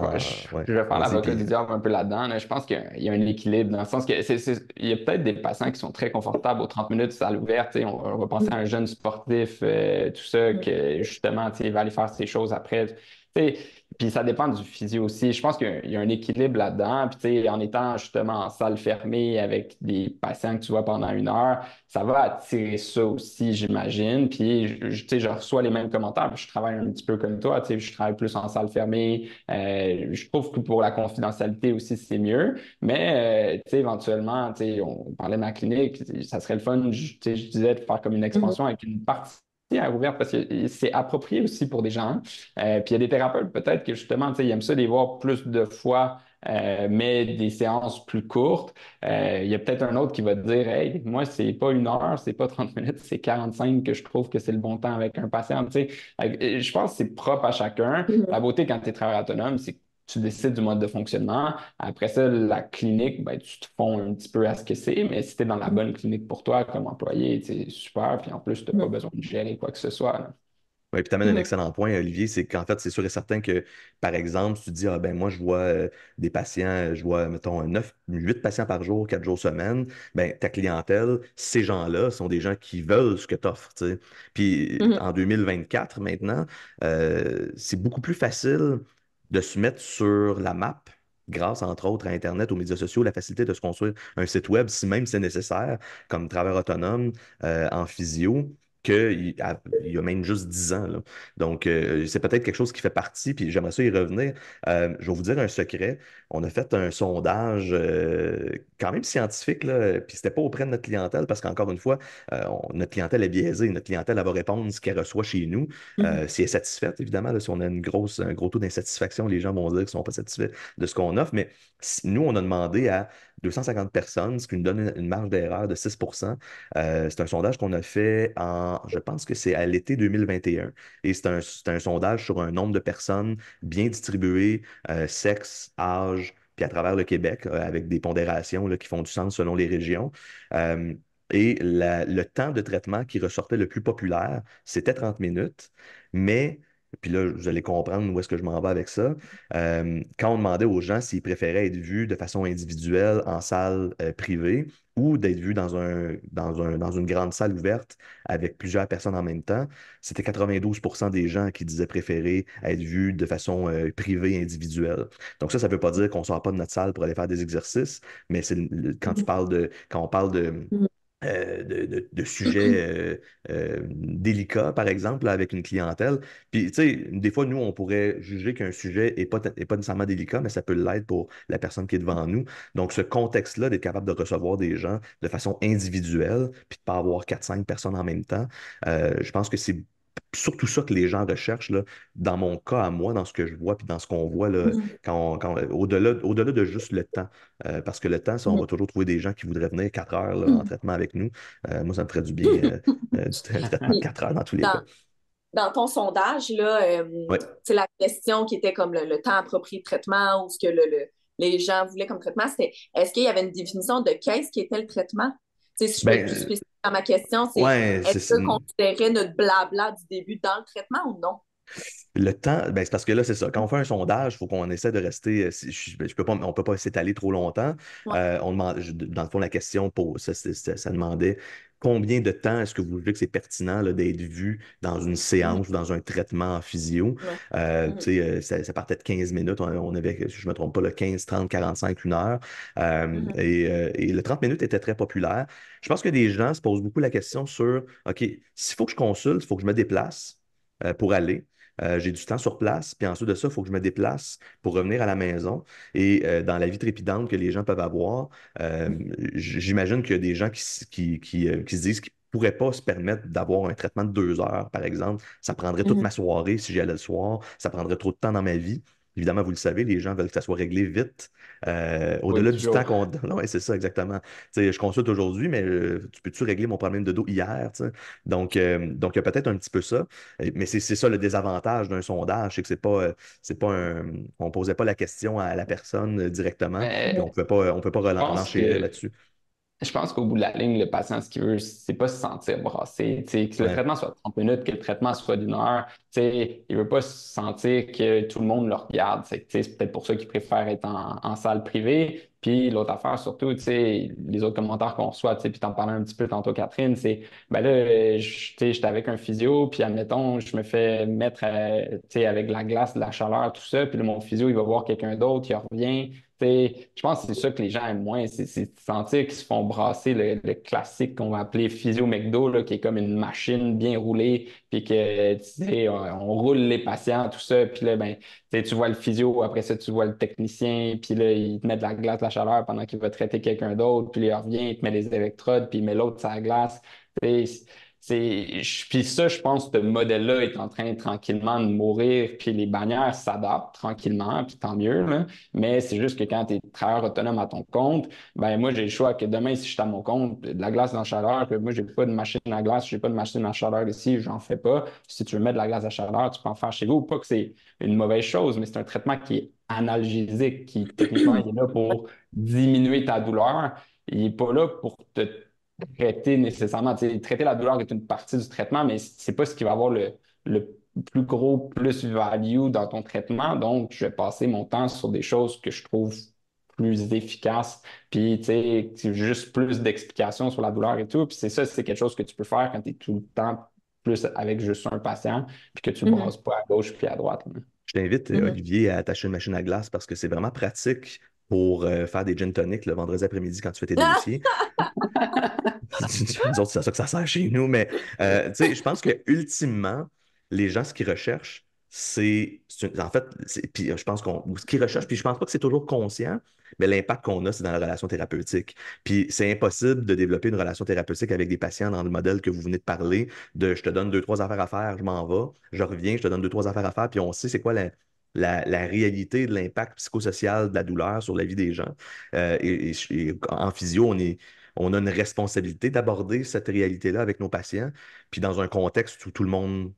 vais faire vas-y, l'avocat puis du diable un peu là-dedans. Là. Je pense qu'il y a un équilibre dans le sens que il y a peut-être des patients qui sont très confortables aux 30 minutes salle ouverte. Tu sais, on va penser à un jeune sportif, tout ça, que justement, tu sais, il va aller faire ses choses après. Tu sais, puis ça dépend du physio aussi. Je pense qu'il y a un équilibre là-dedans. Puis, tu sais, en étant justement en salle fermée avec des patients que tu vois pendant 1 heure, ça va attirer ça aussi, j'imagine. Puis, tu sais, je reçois les mêmes commentaires. Puis je travaille un petit peu comme toi. Tu sais, je travaille plus en salle fermée. Je trouve que pour la confidentialité aussi, c'est mieux. Mais, tu sais, éventuellement, tu sais, on parlait de ma clinique. Ça serait le fun, tu sais, je disais, de faire comme une expansion avec une partie à ouverte parce que c'est approprié aussi pour des gens. Puis il y a des thérapeutes peut-être que justement, tu sais, ils aiment ça les voir plus de fois, mais des séances plus courtes. Il y a peut-être un autre qui va te dire, hey, moi, c'est pas 1 heure, c'est pas 30 minutes, c'est 45 que je trouve que c'est le bon temps avec un patient. Tu sais. Je pense que c'est propre à chacun. La beauté quand tu es travailleur autonome, c'est que tu décides du mode de fonctionnement. Après ça, la clinique, ben, tu te fonds un petit peu à ce que c'est, mais si tu es dans la bonne clinique pour toi comme employé, c'est super. Puis en plus, tu n'as pas besoin de gérer quoi que ce soit. Là. oui, puis tu amènes un excellent point, Olivier, c'est qu'en fait, c'est sûr et certain que, par exemple, si tu dis, ah ben moi, je vois des patients, je vois, mettons, 9, 8 patients par jour, 4 jours semaine, ben ta clientèle, ces gens-là sont des gens qui veulent ce que tu offres, tu sais. Puis en 2024, maintenant, c'est beaucoup plus facile de se mettre sur la map grâce, entre autres, à Internet, aux médias sociaux, la facilité de se construire un site web, si même c'est nécessaire, comme travailleur autonome, en physio il y a même juste 10 ans. Là. Donc, c'est peut-être quelque chose qui fait partie, puis j'aimerais ça y revenir. Je vais vous dire un secret. On a fait un sondage quand même scientifique, là, puis c'était pas auprès de notre clientèle, parce qu'encore une fois, notre clientèle est biaisée. Notre clientèle, elle va répondre ce qu'elle reçoit chez nous. Si elle est satisfaite, évidemment, là, si on a un gros taux d'insatisfaction, les gens vont dire qu'ils ne sont pas satisfaits de ce qu'on offre. Mais nous, on a demandé à 250 personnes, ce qui nous donne une marge d'erreur de 6%. C'est un sondage qu'on a fait je pense que c'est à l'été 2021. Et c'est un sondage sur un nombre de personnes bien distribuées, sexe, âge, puis à travers le Québec, avec des pondérations là, qui font du sens selon les régions. Euh, et le temps de traitement qui ressortait le plus populaire, c'était 30 minutes. Mais, puis là, vous allez comprendre où est-ce que je m'en vais avec ça. Quand on demandait aux gens s'ils préféraient être vus de façon individuelle en salle privée, ou d'être vu dans une grande salle ouverte avec plusieurs personnes en même temps, c'était 92% des gens qui disaient préférer être vus de façon privée, individuelle. Donc ça ne veut pas dire qu'on ne sort pas de notre salle pour aller faire des exercices, mais quand on parle de sujets délicats, par exemple, là, avec une clientèle. Puis, tu sais, des fois, nous, on pourrait juger qu'un sujet est pas nécessairement délicat, mais ça peut l'être pour la personne qui est devant nous. Donc, ce contexte-là, d'être capable de recevoir des gens de façon individuelle, puis de ne pas avoir quatre cinq personnes en même temps, je pense que c'est surtout ça que les gens recherchent, là, dans mon cas à moi, dans ce que je vois, puis dans ce qu'on voit, là, au-delà de juste le temps. Parce que le temps, ça, on va toujours trouver des gens qui voudraient venir 4 heures là, en traitement avec nous. Moi, ça me ferait du bien, un traitement de Puis, 4 heures dans tous les cas. dans, dans ton sondage, là, Oui. c'est la question qui était comme le temps approprié de traitement ou ce que les gens voulaient comme traitement, c'était est-ce qu'il y avait une définition de qu'est-ce qui était le traitement? Tu sais, si je peux être Ben, plus spécifique dans ma question, c'est ouais, est-ce que considérait notre blabla du début dans le traitement ou non? le temps, ben, c'est parce que là, c'est ça. Quand on fait un sondage, il faut qu'on essaie de rester. Je peux pas, on peut pas s'étaler trop longtemps. Ouais. Dans le fond, la question, ça demandait combien de temps est-ce que vous jugez que c'est pertinent là, d'être vu dans une Mhm. séance ou dans un traitement en physio? Ouais. Tu Mhm. sais, ça partait de 15 minutes. On avait, si je ne me trompe pas, le 15, 30, 45, 1 heure. Mhm. Et le 30 minutes était très populaire. Je pense que des gens se posent beaucoup la question sur, OK, s'il faut que je consulte, il faut que je me déplace pour aller. J'ai du temps sur place, puis ensuite de ça, il faut que je me déplace pour revenir à la maison. Et dans la vie trépidante que les gens peuvent avoir, j'imagine qu'il y a des gens qui se disent qu'ils ne pourraient pas se permettre d'avoir un traitement de 2 heures, par exemple. Ça prendrait toute Mhm. ma soirée si j'y allais le soir. Ça prendrait trop de temps dans ma vie. Évidemment, vous le savez, les gens veulent que ça soit réglé vite. Oui, Au-delà du temps toujours. qu'on donne. Ouais, c'est ça, exactement. Tu sais, je consulte aujourd'hui, mais tu peux-tu régler mon problème de dos hier? Tu sais? Donc, il y a peut-être un petit peu ça. Mais c'est ça le désavantage d'un sondage, c'est que c'est pas on posait pas la question à la personne directement, puis Mais on peut pas je pense renchérir que là-dessus. Je pense qu'au bout de la ligne, le patient, ce qu'il veut, c'est pas se sentir brassé. Tu sais, que le Ouais. traitement soit de 30 minutes, que le traitement soit d'1 heure. Tu sais, il veut pas se sentir que tout le monde le regarde. C'est peut-être pour ça qu'il préfère être en salle privée. Puis l'autre affaire, surtout, tu sais, les autres commentaires qu'on reçoit, tu sais, puis t'en parlais un petit peu tantôt, Catherine, c'est, ben là, tu sais, j'étais avec un physio, puis admettons, je me fais mettre, tu sais, avec de la glace, de la chaleur, tout ça, puis là, mon physio, il va voir quelqu'un d'autre, il revient. Je pense que c'est ça que les gens aiment moins, c'est de sentir qu'ils se font brasser le classique qu'on va appeler physio McDo, là, qui est comme une machine bien roulée, puis que tu sais, on roule les patients, tout ça, puis là, ben, tu sais, tu vois le physio, après ça, tu vois le technicien, puis là, il te met de la glace, de la chaleur pendant qu'il va traiter quelqu'un d'autre, puis là, il revient, il te met des électrodes, puis il met l'autre sur la glace. Tu sais, puis ça, je pense que ce modèle-là est en train tranquillement de mourir, puis les bannières s'adaptent tranquillement, puis tant mieux, là. Mais c'est juste que quand tu es travailleur autonome à ton compte, ben moi, j'ai le choix que demain, si je suis à mon compte, de la glace dans la chaleur, que moi, j'ai pas de machine à glace, j'ai pas de machine à chaleur ici, j'en fais pas. Si tu veux mettre de la glace à chaleur, tu peux en faire chez vous. Pas que c'est une mauvaise chose, mais c'est un traitement qui est analgésique, qui techniquement, il est là pour diminuer ta douleur. Il n'est pas là pour te traiter nécessairement. Tu sais, traiter la douleur est une partie du traitement, mais c'est pas ce qui va avoir le plus gros plus-value dans ton traitement. Donc, je vais passer mon temps sur des choses que je trouve plus efficaces. Puis, tu sais, juste plus d'explications sur la douleur et tout. Puis c'est ça, c'est quelque chose que tu peux faire quand tu es tout le temps plus avec juste un patient, puis que tu ne le Mhm, brasses pas à gauche puis à droite, là. Je t'invite, mhm. Olivier, à attacher une machine à glace parce que c'est vraiment pratique pour faire des gin tonic le vendredi après-midi quand tu fais tes dossiers. Nous autres, c'est à ça que ça sert chez nous, mais tu sais, je pense que ultimement, les gens, ce qu'ils recherchent, en fait, puis je pense ce qu'ils recherchent, puis je pense pas que c'est toujours conscient, mais l'impact qu'on a, c'est dans la relation thérapeutique. Puis c'est impossible de développer une relation thérapeutique avec des patients dans le modèle que vous venez de parler, de je te donne deux, trois affaires à faire, je m'en vais, je reviens, je te donne deux, trois affaires à faire, puis on sait c'est quoi la réalité de l'impact psychosocial de la douleur sur la vie des gens. Et en physio, on a une responsabilité d'aborder cette réalité-là avec nos patients, puis dans un contexte où tout le monde,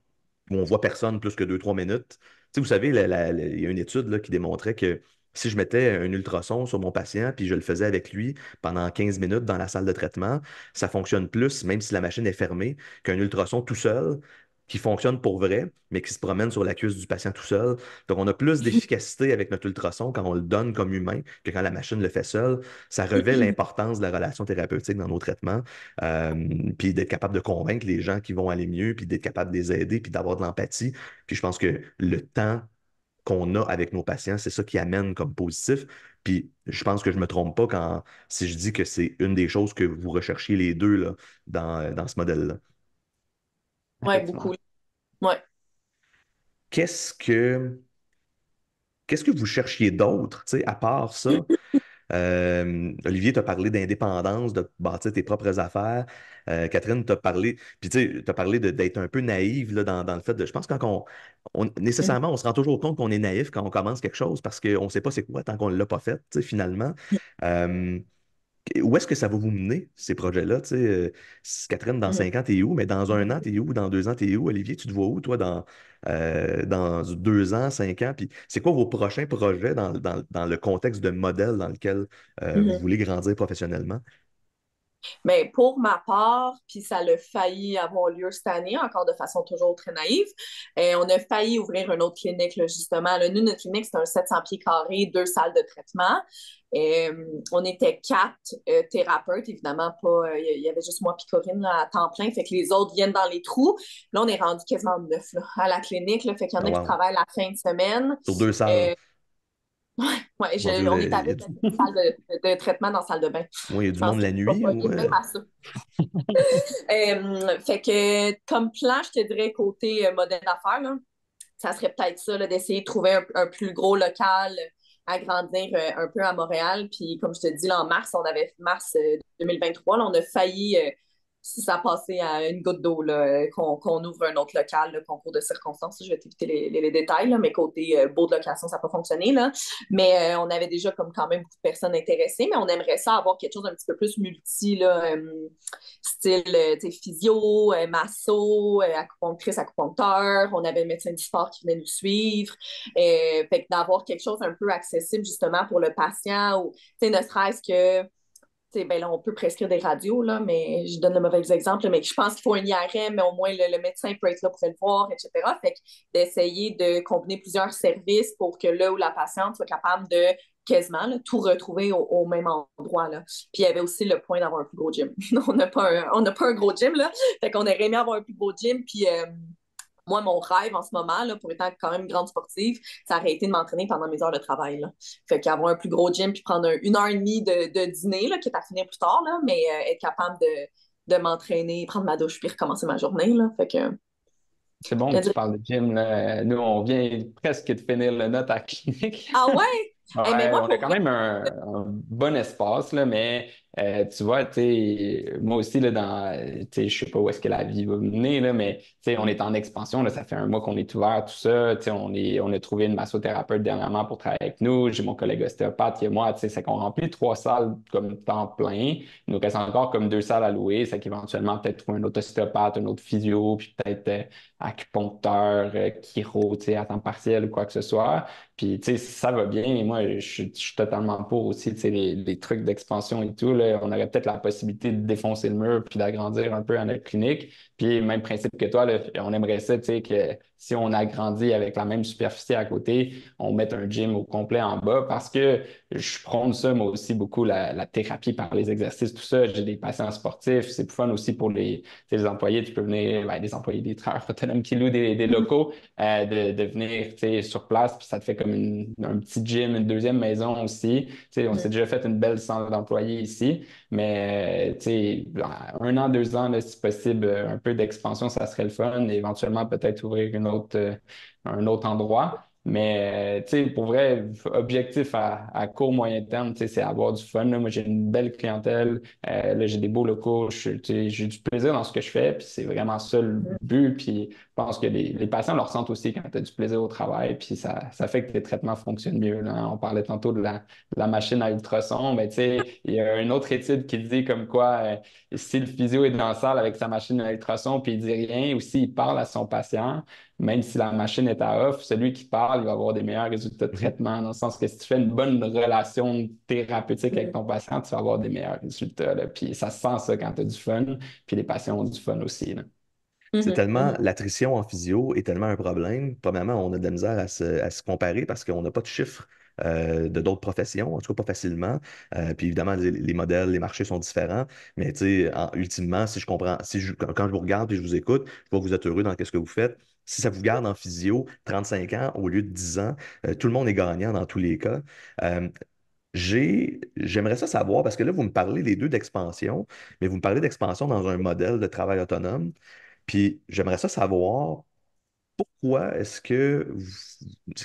où on voit personne plus que deux, trois minutes. Tu sais, vous savez, il y a une étude là, qui démontrait que si je mettais un ultrason sur mon patient, puis je le faisais avec lui pendant 15 minutes dans la salle de traitement, ça fonctionne plus, même si la machine est fermée, qu'un ultrason tout seul qui fonctionne pour vrai, mais qui se promène sur la cuisse du patient tout seul. Donc, on a plus d'efficacité avec notre ultrason quand on le donne comme humain que quand la machine le fait seul. Ça revêt l'importance de la relation thérapeutique dans nos traitements, puis d'être capable de convaincre les gens qui vont aller mieux, puis d'être capable de les aider, puis d'avoir de l'empathie. Puis je pense que le temps qu'on a avec nos patients, c'est ça qui amène comme positif. Puis je pense que je me trompe pas si je dis que c'est une des choses que vous recherchiez les deux là, dans ce modèle-là. Ouais, beaucoup. Effectivement. Ouais. Qu'est-ce que, qu'est-ce que vous cherchiez d'autre, tu sais, à part ça? Olivier t'a parlé d'indépendance, de bâtir tes propres affaires. Catherine t'a parlé, puis tu sais, t'as parlé d'être un peu naïve là, dans le fait de. Je pense que quand Mhm, nécessairement, on se rend toujours compte qu'on est naïf quand on commence quelque chose parce qu'on ne sait pas c'est quoi tant qu'on ne l'a pas fait, tu sais, finalement. Euh, Où est-ce que ça va vous mener, ces projets-là? Tu sais, Catherine, dans mhm. 5 ans, t'es où? Mais dans 1 an, t'es où? Dans 2 ans, t'es où? Olivier, tu te vois où, toi, dans 2 ans, 5 ans? Puis c'est quoi vos prochains projets dans le contexte de modèle dans lequel vous Mhm. voulez grandir professionnellement? Mais pour ma part, puis ça a failli avoir lieu cette année, encore de façon toujours très naïve, on a failli ouvrir une autre clinique, là, justement. Là, nous, notre clinique, c'est un 700 pieds carrés, 2 salles de traitement. On était 4 thérapeutes, évidemment, pas. Il y avait juste moi et Corinne là, à temps plein, fait que les autres viennent dans les trous. Là, on est rendu quasiment 9 là, à la clinique, là, fait qu'il y en Ah, a qui wow. travaillent la fin de semaine. Sur 2 salles. Euh, ouais, Mon Dieu, on est il y a avec du, une salle de traitement dans la salle de bain. moi, il y a Je du pense monde que la tu vas nuit pas ou. même à ça. Fait que comme plan, je te dirais côté modèle d'affaires, là, ça serait peut-être ça, là, d'essayer de trouver un plus gros local, agrandir un peu à Montréal. Puis comme je te dis, là, en mars, on avait mars 2023, là, on a failli, si ça passait à une goutte d'eau, là, qu'on ouvre un autre local, le concours de circonstances. Je vais t'éviter les détails, là, mais côté beau de location, ça n'a pas fonctionné. Là. Mais on avait déjà comme quand même beaucoup de personnes intéressées, mais on aimerait ça avoir quelque chose d'un petit peu plus multi, là, style physio, masso, acupunctrice, acupuncteur. On avait le médecin du sport qui venait nous suivre. Fait que d'avoir quelque chose un peu accessible justement pour le patient ou ne serait-ce que ben là, on peut prescrire des radios, là, mais je donne le mauvais exemple, mais je pense qu'il faut un IRM, mais au moins le médecin peut être là pour le voir, etc. Fait que d'essayer de combiner plusieurs services pour que là où la patiente soit capable de quasiment là, tout retrouver au même endroit. Là. Puis il y avait aussi le point d'avoir un plus gros gym. On n'a pas un gros gym, là. Fait qu'on aurait aimé avoir un plus gros gym, puis moi, mon rêve en ce moment, là, pour étant quand même une grande sportive, ça aurait été de m'entraîner pendant mes heures de travail. Là. Fait qu'avoir un plus gros gym puis prendre une heure et demie de dîner, là, qui est à finir plus tard, là, mais être capable de m'entraîner, prendre ma douche puis recommencer ma journée. Là. Fait que, C'est bon que tu parles de gym, là. Nous, on vient presque de finir le note à la clinique. ah ouais? Hey, mais Ouais, moi, on a pour quand vrai, même un bon espace, là, mais tu vois, tu sais, moi aussi, là, tu sais, je sais pas où est-ce que la vie va me mener, là, mais tu sais, on est en expansion, là, ça fait un mois qu'on est ouvert, tout ça, tu sais, on a trouvé une massothérapeute dernièrement pour travailler avec nous, j'ai mon collègue ostéopathe et moi, tu sais, c'est qu'on remplit 3 salles comme temps plein, il nous reste encore comme 2 salles à louer, c'est qu'éventuellement, peut-être trouver un autre ostéopathe, un autre physio, puis peut-être acupuncteur, chiro, tu sais, à temps partiel ou quoi que ce soit. Puis, tu sais, ça va bien. Et moi, je suis totalement pour aussi, tu sais, les trucs d'expansion et tout. Là, on aurait peut-être la possibilité de défoncer le mur puis d'agrandir un peu à notre clinique. Puis, même principe que toi, là, on aimerait ça, tu sais, que si on agrandit avec la même superficie à côté, on mette un gym au complet en bas parce que je prône ça, moi aussi, beaucoup, la thérapie par les exercices, tout ça. J'ai des patients sportifs. C'est plus fun aussi pour tu sais, les employés. Tu peux venir, ben, des employés, des travailleurs autonomes qui louent des locaux, de venir, tu sais, sur place. Puis ça te fait comme un petit gym, une deuxième maison aussi. Tu sais, on s'est déjà fait une belle centre d'employés ici. Mais, tu sais, 1 an, 2 ans, là, si possible, un peu d'expansion, ça serait le fun. Et éventuellement, peut-être ouvrir un autre endroit. Mais, tu sais, pour vrai, objectif à court, moyen terme, tu sais, c'est avoir du fun, là. Moi, j'ai une belle clientèle. Là, j'ai des beaux locaux. Tu sais, j'ai du plaisir dans ce que je fais. Puis c'est vraiment ça le but. Puis je pense que les patients le ressentent aussi quand tu as du plaisir au travail. Puis ça fait que tes traitements fonctionnent mieux, là. On parlait tantôt de la machine à ultrasons. Mais, tu sais, il y a une autre étude qui dit comme quoi, si le physio est dans la salle avec sa machine à ultrasons puis il dit rien, ou s'il parle à son patient, même si la machine est à off, celui qui parle, il va avoir des meilleurs résultats de Mhm. traitement, dans le sens que si tu fais une bonne relation thérapeutique avec ton patient, tu vas avoir des meilleurs résultats, là. Puis ça se sent ça quand tu as du fun, puis les patients ont du fun aussi, là. C'est Mhm, tellement, mhm, l'attrition en physio est tellement un problème. Premièrement, on a de la misère à se comparer parce qu'on n'a pas de chiffres de d'autres professions, en tout cas pas facilement. Puis évidemment, les modèles, les marchés sont différents. Mais tu sais, ultimement, si je comprends, quand je vous regarde et je vous écoute, je vois que vous êtes heureux dans ce que vous faites. Si ça vous garde en physio, 35 ans au lieu de 10 ans, tout le monde est gagnant dans tous les cas. Euh, j'aimerais ça savoir, parce que là, vous me parlez les deux d'expansion, mais vous me parlez d'expansion dans un modèle de travail autonome. Puis j'aimerais ça savoir pourquoi est-ce que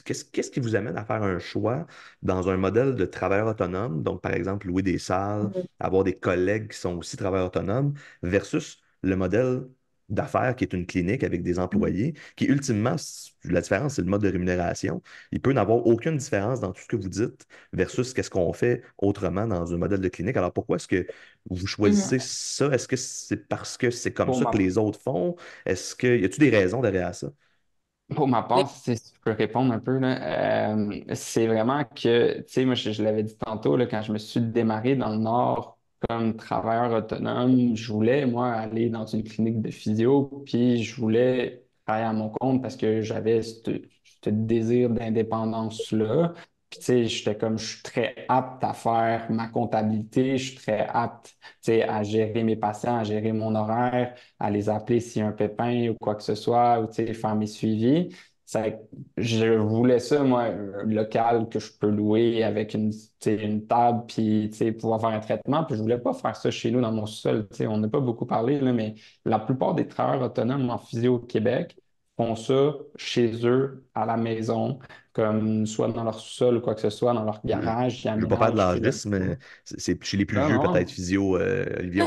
qu'est-ce qui vous amène à faire un choix dans un modèle de travailleur autonome, donc par exemple louer des salles, mhm, avoir des collègues qui sont aussi travailleurs autonomes, versus le modèle d'affaires qui est une clinique avec des mhm, employés, qui ultimement, la différence, c'est le mode de rémunération. Il peut n'avoir aucune différence dans tout ce que vous dites versus qu'est-ce qu'on fait autrement dans un modèle de clinique. Alors pourquoi est-ce que vous choisissez mhm. ça? Est-ce que c'est parce que c'est comme Pour ça que ma, les autres font? Y a-t-il des raisons derrière ça? pour ma Les- part, si je peux répondre un peu, là, c'est vraiment que, tu sais, moi, je l'avais dit tantôt, là, quand je me suis démarré dans le Nord comme travailleur autonome, je voulais, moi, aller dans une clinique de physio, puis je voulais travailler à mon compte parce que j'avais ce désir d'indépendance-là. Puis, tu sais, j'étais comme, je suis très apte à faire ma comptabilité, je suis très apte, tu sais, à gérer mes patients, à gérer mon horaire, à les appeler s'il y a un pépin ou quoi que ce soit, ou tu sais, faire mes suivis. Je voulais ça, moi, un local que je peux louer avec tu sais, une table, puis tu sais, pouvoir faire un traitement. Puis je voulais pas faire ça chez nous dans mon sol. Tu sais, on n'a pas beaucoup parlé, là, mais la plupart des travailleurs autonomes en physio au Québec font ça chez eux, à la maison, comme soit dans leur sol ou quoi que ce soit, dans leur Je garage, ils ne veux pas faire de aménagent. l'âgisme, mais c'est chez les plus Non, vieux, peut-être, non. physio, Olivier.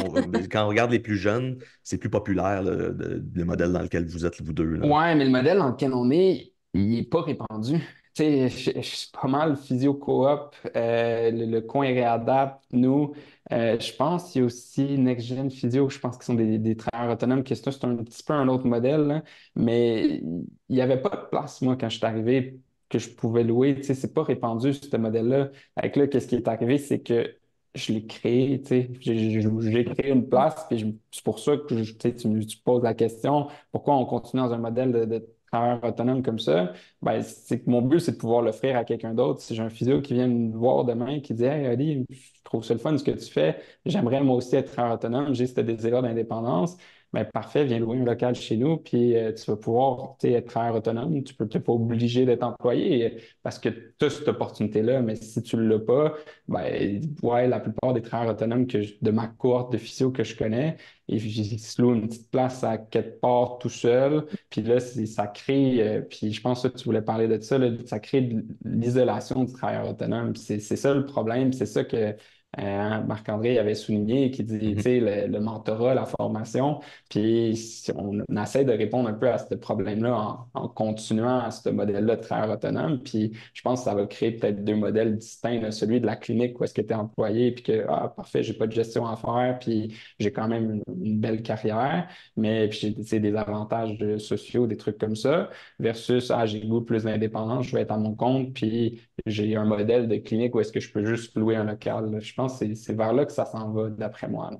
Quand on regarde les plus jeunes, c'est plus populaire, là, le modèle dans lequel vous êtes, vous deux, là. Ouais, mais le modèle dans lequel on est, il n'est pas répandu. Tu sais, je suis pas mal physio coop, le coin réadapte, nous. Je pense qu'il y a aussi Next Gen Physio, je pense qu'ils sont des travailleurs autonomes, que ça, c'est un petit peu un autre modèle, là. Mais il n'y avait pas de place, moi, quand je suis arrivé, que je pouvais louer. Tu sais, c'est pas répandu, ce modèle-là. Avec là, qu'est-ce qui est arrivé, c'est que je l'ai créé, tu sais. J'ai créé une place, puis c'est pour ça que tu sais, tu poses la question, pourquoi on continue dans un modèle de travailleur autonome comme ça? Ben, c'est que mon but, c'est de pouvoir l'offrir à quelqu'un d'autre. Si j'ai un physio qui vient me voir demain, qui dit, Hey, Ali, je trouve ça le fun ce que tu fais, j'aimerais moi aussi être travailleur autonome, j'ai ce désir d'indépendance. Ben, parfait, viens louer un local chez nous, puis tu vas pouvoir, tu sais, être travailleur autonome. Tu peux, t'es pas obligé d'être employé parce que tu as cette opportunité-là, mais si tu ne l'as pas, ben, ouais, la plupart des travailleurs autonomes de ma cohorte de physio que je connais, ils se louent une petite place à quelque part tout seul. Puis là, ça crée, puis je pense que tu voulais parler de ça, là, ça crée de l'isolation du travailleur autonome. Puis c'est ça le problème, c'est ça que Marc-André avait souligné, qui dit, tu Mhm. sais, le mentorat, la formation. Puis si on essaie de répondre un peu à ce problème-là en continuant à ce modèle-là de travailleur autonome. Puis je pense que ça va créer peut-être deux modèles distincts, là, celui de la clinique où est-ce que tu es employé, puis que, ah, parfait, j'ai pas de gestion à faire, puis j'ai quand même une belle carrière, mais puis j'ai tu sais, des avantages sociaux, des trucs comme ça, versus, ah, j'ai le goût de plus d'indépendance, je vais être à mon compte, puis j'ai un modèle de clinique où est-ce que je peux juste louer un local, là. Je pense que c'est vers là que ça s'en va, d'après moi, là.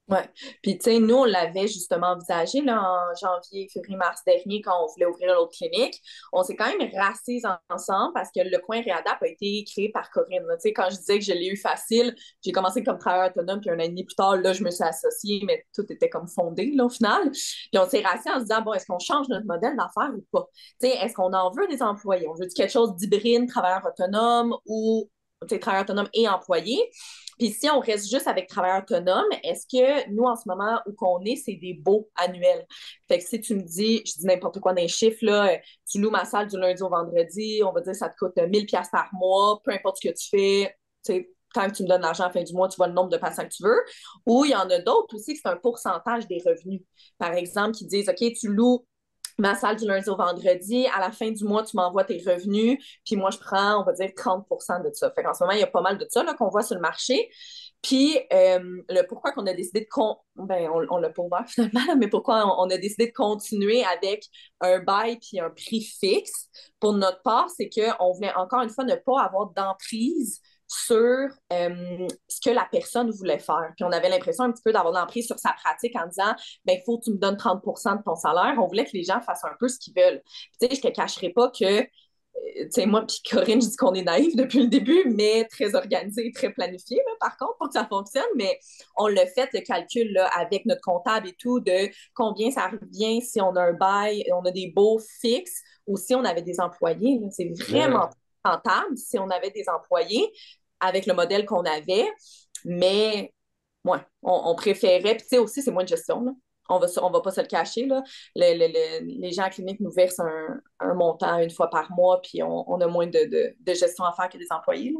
Ouais. Puis, tu sais, nous, on l'avait justement envisagé là, en janvier, février, mars dernier, quand on voulait ouvrir l'autre clinique. On s'est quand même rassés ensemble parce que le coin Réadap a été créé par Corinne. Tu sais, quand je disais que je l'ai eu facile, j'ai commencé comme travailleur autonome, puis un an et demi plus tard, là, je me suis associée, mais tout était comme fondé, là, au final. Puis, on s'est rassés en se disant, bon, est-ce qu'on change notre modèle d'affaires ou pas? Tu sais, est-ce qu'on en veut des employés? On veut quelque chose d'hybride, travailleur autonome ou, tu sais, travailleur autonome et employé? Puis si on reste juste avec travailleur autonome, est-ce que nous, en ce moment où qu'on est, c'est des baux annuels? Fait que si tu me dis, je dis n'importe quoi dans les chiffres, là, tu loues ma salle du lundi au vendredi, on va dire que ça te coûte 1000$ par mois, peu importe ce que tu fais, tu sais, quand tu me donnes l'argent à la fin du mois, tu vois le nombre de patients que tu veux. Ou il y en a d'autres aussi que c'est un pourcentage des revenus. Par exemple, qui disent, OK, tu loues ma salle du lundi au vendredi. À la fin du mois, tu m'envoies tes revenus, puis moi, je prends, on va dire, 30% de ça. Fait qu'en ce moment, il y a pas mal de ça là, qu'on voit sur le marché. Puis, le pourquoi qu'on a décidé de... Ben, on l'a pas ouvert finalement, là, mais pourquoi on a décidé de continuer avec un bail puis un prix fixe, pour notre part, c'est qu'on voulait encore une fois ne pas avoir d'emprise sur ce que la personne voulait faire. Puis on avait l'impression un petit peu d'avoir l'emprise sur sa pratique en disant, ben, il faut que tu me donnes 30% de ton salaire. On voulait que les gens fassent un peu ce qu'ils veulent. Tu sais, je te cacherai pas que, tu sais, moi puis Corinne, je dis qu'on est naïf depuis le début, mais très organisé et très planifié, là, par contre, pour que ça fonctionne. Mais on l'a fait, le calcul, là, avec notre comptable et tout, de combien ça revient si on a un bail, on a des baux fixes ou si on avait des employés. C'est Là, vraiment rentable si on avait des employés avec le modèle qu'on avait. Mais ouais, on préférait. Puis tu sais aussi, c'est moins de gestion, là. On va pas se le cacher, là. Les gens à la clinique nous versent un montant une fois par mois, puis on a moins de gestion à faire que des employés, là.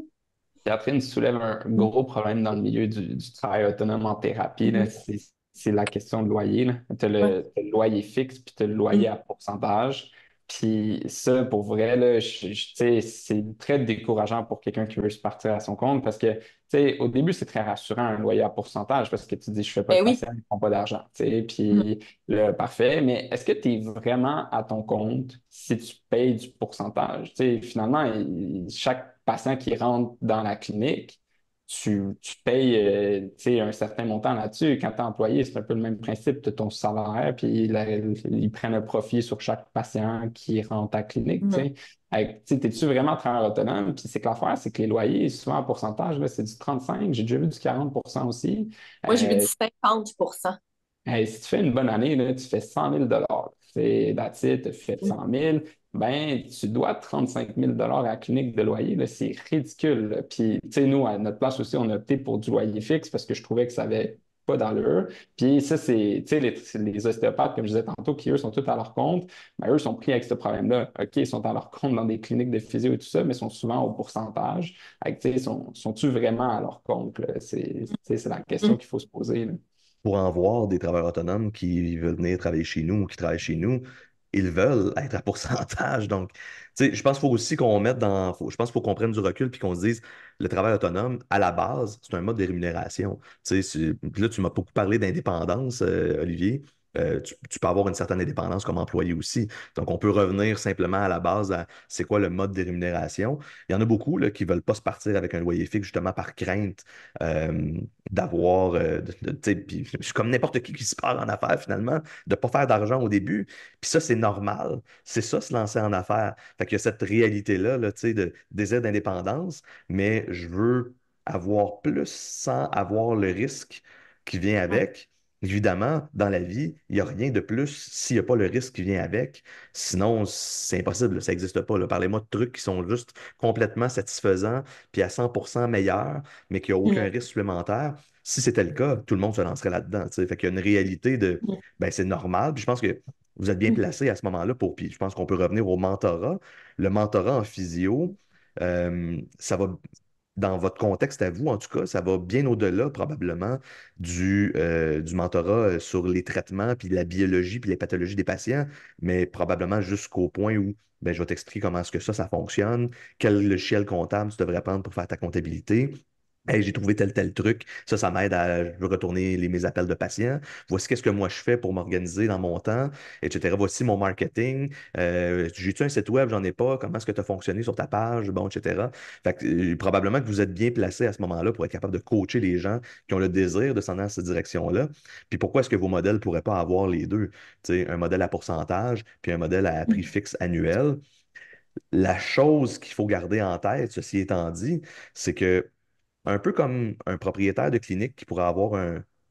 Catherine soulève un gros problème dans le milieu du travail autonome en thérapie, là. Mhm. C'est la question de loyer, là. Tu as Ouais. t'as le loyer fixe, puis tu as le loyer Mhm. à pourcentage. Puis ça, pour vrai, là, tu sais, c'est très décourageant pour quelqu'un qui veut se partir à son compte parce que, tu sais, au début, c'est très rassurant un loyer à pourcentage parce que tu dis, je fais pas de Ben oui. patient, ils font pas d'argent, tu sais, Mhm. puis le parfait. Mais est-ce que tu es vraiment à ton compte si tu payes du pourcentage? Tu sais, finalement, chaque patient qui rentre dans la clinique, tu payes tu sais, un certain montant là-dessus. Quand tu es employé, c'est un peu le même principe de ton salaire, puis ils prennent un profit sur chaque patient qui rentre à la clinique. Tu Mhm. sais. Es-tu vraiment travailleur autonome? Puis c'est que l'affaire, c'est que les loyers, souvent en pourcentage, là, c'est du 35. J'ai déjà vu du 40% aussi. Moi, j'ai vu du Euh, 50%. Hey, si tu fais une bonne année, là, tu fais 100 000 $. C'est that's it, tu fais Mhm. 100 000, ben, tu dois 35 000 $ à la clinique de loyer. Là, c'est ridicule, là. Puis, tu sais, nous, à notre place aussi, on a opté pour du loyer fixe parce que je trouvais que ça avait pas d'allure. Puis ça, c'est, tu sais, les ostéopathes, comme je disais tantôt, qui eux sont tous à leur compte, ben, eux sont pris avec ce problème-là. OK, ils sont à leur compte dans des cliniques de physio et tout ça, mais sont souvent au pourcentage. Fait que, tu sais, sont-ils vraiment à leur compte, là? C'est la question Mhm. qu'il faut se poser, là. Pour en voir des travailleurs autonomes qui veulent venir travailler chez nous ou qui travaillent chez nous, ils veulent être à pourcentage. Donc, tu sais, je pense qu'il faut aussi qu'on mette je pense qu'il faut qu'on prenne du recul puis qu'on se dise, le travail autonome, à la base, c'est un mode de rémunération. Tu sais, puis là, tu m'as beaucoup parlé d'indépendance, Olivier. tu peux avoir une certaine indépendance comme employé aussi. Donc, on peut revenir simplement à la base à c'est quoi le mode de rémunération. Il y en a beaucoup là, qui ne veulent pas se partir avec un loyer fixe justement par crainte euh, d'avoir, tu sais, puis je suis comme n'importe qui se part en affaires finalement, de ne pas faire d'argent au début. Puis ça, c'est normal. C'est ça, se lancer en affaires. Fait qu'il y a cette réalité-là, là, tu sais, de désir d'indépendance, mais je veux avoir plus sans avoir le risque qui vient Ouais. avec. Évidemment, dans la vie, il n'y a rien de plus s'il n'y a pas le risque qui vient avec. Sinon, c'est impossible, ça n'existe pas, là. Parlez-moi de trucs qui sont juste complètement satisfaisants, puis à 100% meilleurs, mais qui n'ont aucun Mhm. risque supplémentaire. Si c'était le cas, tout le monde se lancerait là-dedans, tu sais. Fait qu'il y a une réalité de, ben, c'est normal. Puis je pense que vous êtes bien Mhm. placé à ce moment-là pour, puis je pense qu'on peut revenir au mentorat. Le mentorat en physio, ça va dans votre contexte à vous, en tout cas, ça va bien au-delà probablement du mentorat sur les traitements, puis la biologie, puis les pathologies des patients, mais probablement jusqu'au point où ben, je vais t'expliquer comment est-ce que ça fonctionne, quel logiciel comptable tu devrais prendre pour faire ta comptabilité. Hey, j'ai trouvé tel truc. Ça m'aide à je veux retourner mes appels de patients. Voici qu'est-ce que moi je fais pour m'organiser dans mon temps, etc. Voici mon marketing. J'ai-tu un site web? J'en ai pas. Comment est-ce que tu as fonctionné sur ta page? Bon, etc. Fait que, probablement que vous êtes bien placé à ce moment-là pour être capable de coacher les gens qui ont le désir de s'en aller dans cette direction-là. Puis pourquoi est-ce que vos modèles ne pourraient pas avoir les deux? Tu sais, un modèle à pourcentage, puis un modèle à prix Mhm. fixe annuel. La chose qu'il faut garder en tête, ceci étant dit, c'est que un peu comme un propriétaire de clinique qui pourrait avoir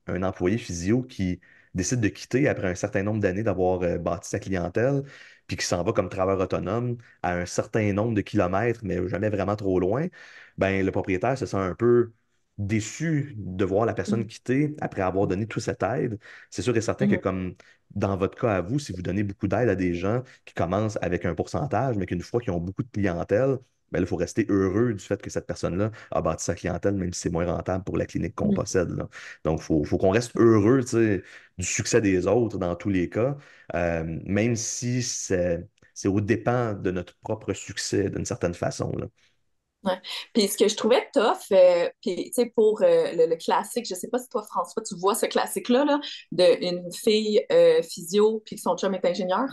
un employé physio qui décide de quitter après un certain nombre d'années d'avoir bâti sa clientèle, puis qui s'en va comme travailleur autonome à un certain nombre de kilomètres, mais jamais vraiment trop loin, ben le propriétaire se sent un peu déçu de voir la personne Mhm. quitter après avoir donné toute cette aide. C'est sûr et certain que Mhm. comme dans votre cas à vous, si vous donnez beaucoup d'aide à des gens qui commencent avec un pourcentage, mais qu'une fois qu'ils ont beaucoup de clientèle, ben là, il faut rester heureux du fait que cette personne-là a bâti sa clientèle, même si c'est moins rentable pour la clinique qu'on Mhm. possède, là. Donc, faut qu'on reste heureux, tu sais, du succès des autres dans tous les cas, même si c'est au dépens de notre propre succès d'une certaine façon, là. Ouais. Puis ce que je trouvais tough, puis tu sais, pour le classique, je sais pas si toi, François, tu vois ce classique-là, là, d'une fille physio, puis que son chum est ingénieur.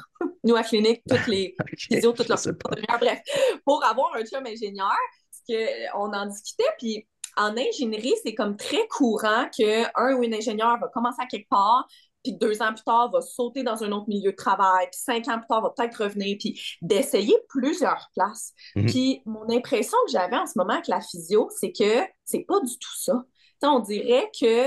Nous, à clinique, toutes les OK, physios, toutes je leurs sais chums pas. sont ingénieurs. Bref, pour avoir un chum ingénieur, parce que, on en discutait, puis en ingénierie, c'est comme très courant qu'un ou une ingénieure va commencer à quelque part, puis 2 ans plus tard, va sauter dans un autre milieu de travail, puis 5 ans plus tard, va peut-être revenir, puis d'essayer plusieurs places. Mhm. Puis mon impression que j'avais en ce moment avec la physio, c'est que c'est pas du tout ça. T'sais, on dirait que,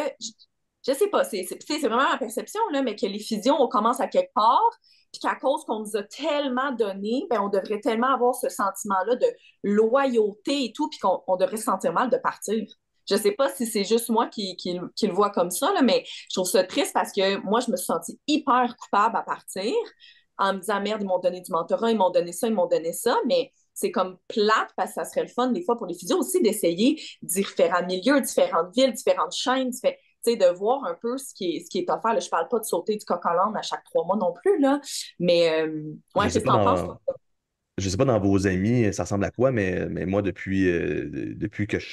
je sais pas, c'est vraiment ma perception, là, mais que les physios, on commence à quelque part, puis qu'à cause qu'on nous a tellement donné, ben, on devrait tellement avoir ce sentiment-là de loyauté et tout, puis qu'on devrait se sentir mal de partir. Je sais pas si c'est juste moi qui le vois comme ça, là, mais je trouve ça triste parce que moi, je me suis sentie hyper coupable à partir en me disant, merde, ils m'ont donné du mentorat, ils m'ont donné ça, ils m'ont donné ça, mais c'est comme plate parce que ça serait le fun des fois pour les physios aussi d'essayer différents milieux, différentes villes, différentes chaînes, de voir un peu ce qui est offert. Là, je parle pas de sauter du coq à l'âne à chaque 3 mois non plus, là. Mais Je ouais, sais qu'est-ce pas que t'en penses, dans, toi? je sais pas dans vos amis, ça ressemble à quoi, mais moi, depuis que je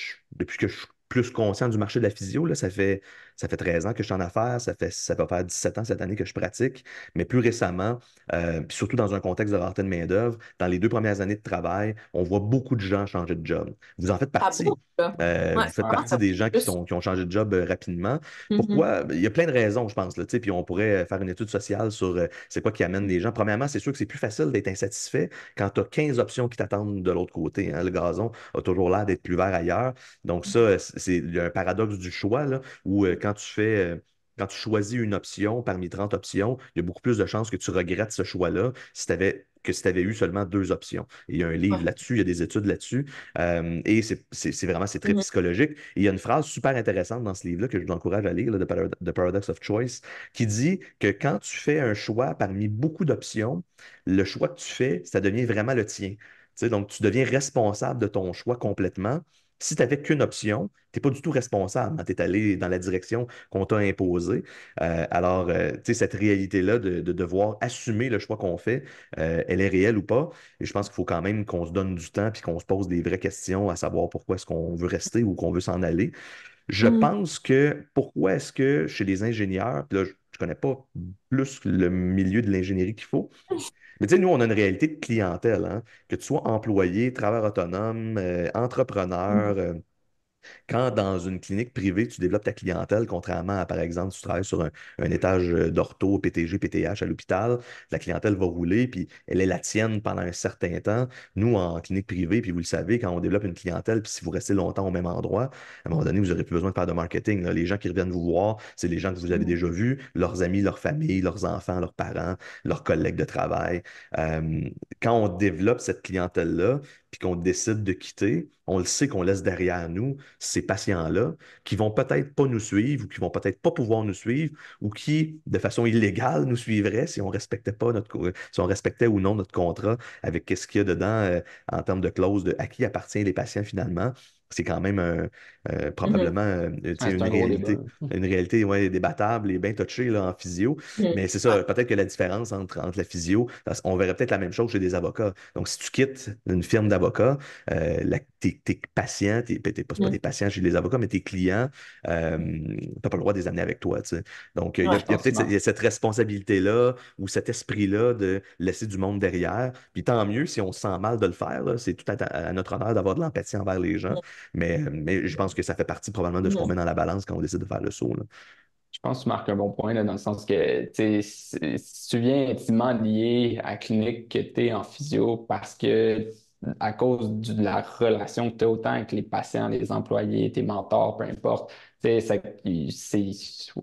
suis plus conscient du marché de la physio, là, ça fait 13 ans que je suis en affaires, ça va faire 17 ans cette année que je pratique, mais plus récemment, puis surtout dans un contexte de rareté de main-d'œuvre, dans les 2 premières années de travail, on voit beaucoup de gens changer de job. Vous en faites Ça partie. bouge, là. Ouais, Vous faites vraiment, partie ça des bouge gens plus. qui ont changé de job rapidement. Mhm. Pourquoi? Il y a plein de raisons, je pense, là, tu sais, puis on pourrait faire une étude sociale sur c'est quoi qui amène les gens. Premièrement, c'est sûr que c'est plus facile d'être insatisfait quand tu as 15 options qui t'attendent de l'autre côté, hein. Le gazon a toujours l'air d'être plus vert ailleurs. Donc ça, il y a un paradoxe du choix, là, où quand tu choisis une option parmi 30 options, il y a beaucoup plus de chances que tu regrettes ce choix-là que si tu avais eu seulement 2 options. Et il y a un livre Ouais. là-dessus, il y a des études là-dessus. Et c'est vraiment, c'est très Mhm. psychologique. Et il y a une phrase super intéressante dans ce livre-là que je vous encourage à lire, là, The Paradox of Choice, qui dit que quand tu fais un choix parmi beaucoup d'options, le choix que tu fais, ça devient vraiment le tien. Tu sais, donc, tu deviens responsable de ton choix complètement. Si tu n'avais qu'une option, tu n'es pas du tout responsable. Tu es allé dans la direction qu'on t'a imposée. Tu sais, cette réalité-là de devoir assumer le choix qu'on fait, elle est réelle ou pas. Et je pense qu'il faut quand même qu'on se donne du temps puis qu'on se pose des vraies questions à savoir pourquoi est-ce qu'on veut rester ou qu'on veut s'en aller. Je Mhm. pense que pourquoi est-ce que chez les ingénieurs, puis là, Je connais pas plus le milieu de l'ingénierie qu'il faut. Mais tu sais, nous, on a une réalité de clientèle, hein. Que tu sois employé, travailleur autonome, entrepreneur, quand dans une clinique privée, tu développes ta clientèle, contrairement à, par exemple, si tu travailles sur un étage d'ortho, PTG, PTH à l'hôpital, la clientèle va rouler, puis elle est la tienne pendant un certain temps. Nous, en clinique privée, puis vous le savez, quand on développe une clientèle, puis si vous restez longtemps au même endroit, à un moment donné, vous n'aurez plus besoin de faire de marketing, là. Les gens qui reviennent vous voir, c'est les gens que vous avez déjà vus, leurs amis, leurs familles, leurs enfants, leurs parents, leurs collègues de travail. Euh, Quand on développe cette clientèle-là, puis qu'on décide de quitter, on le sait qu'on laisse derrière nous ces patients-là qui vont peut-être pas nous suivre ou qui vont peut-être pas pouvoir nous suivre ou qui, de façon illégale, nous suivraient si on respectait pas si on respectait ou non notre contrat avec qu'est-ce qu'il y a dedans en termes de clause de à qui appartient les patients finalement. C'est quand même Mhm. probablement tu sais, Ouais, c'est un gros débat. une réalité ouais, débattable et bien touchée là, en physio. Mhm. Mais c'est Ouais. ça, peut-être que la différence entre la physio, parce qu'on verrait peut-être la même chose chez des avocats. Donc, si tu quittes une firme d'avocats, tes patients, c'est pas Mhm. tes patients chez les avocats, mais tes clients, t'as pas le droit de les amener avec toi, tu sais. Donc, Ouais. Je pense il y non. a cette responsabilité-là ou cet esprit-là de laisser du monde derrière. Puis tant mieux si on se sent mal de le faire, là. C'est tout à notre honneur d'avoir de l'empathie envers les gens. Mais je pense que ça fait partie probablement de ce qu'on Mhm. met dans la balance quand on décide de faire le saut, là. Je pense que tu marques un bon point là, dans le sens que tu sais, si tu viens intimement lié à la clinique que tu es en physio parce que à cause de la relation que tu as autant avec les patients, les employés, tes mentors, peu importe, tu sais,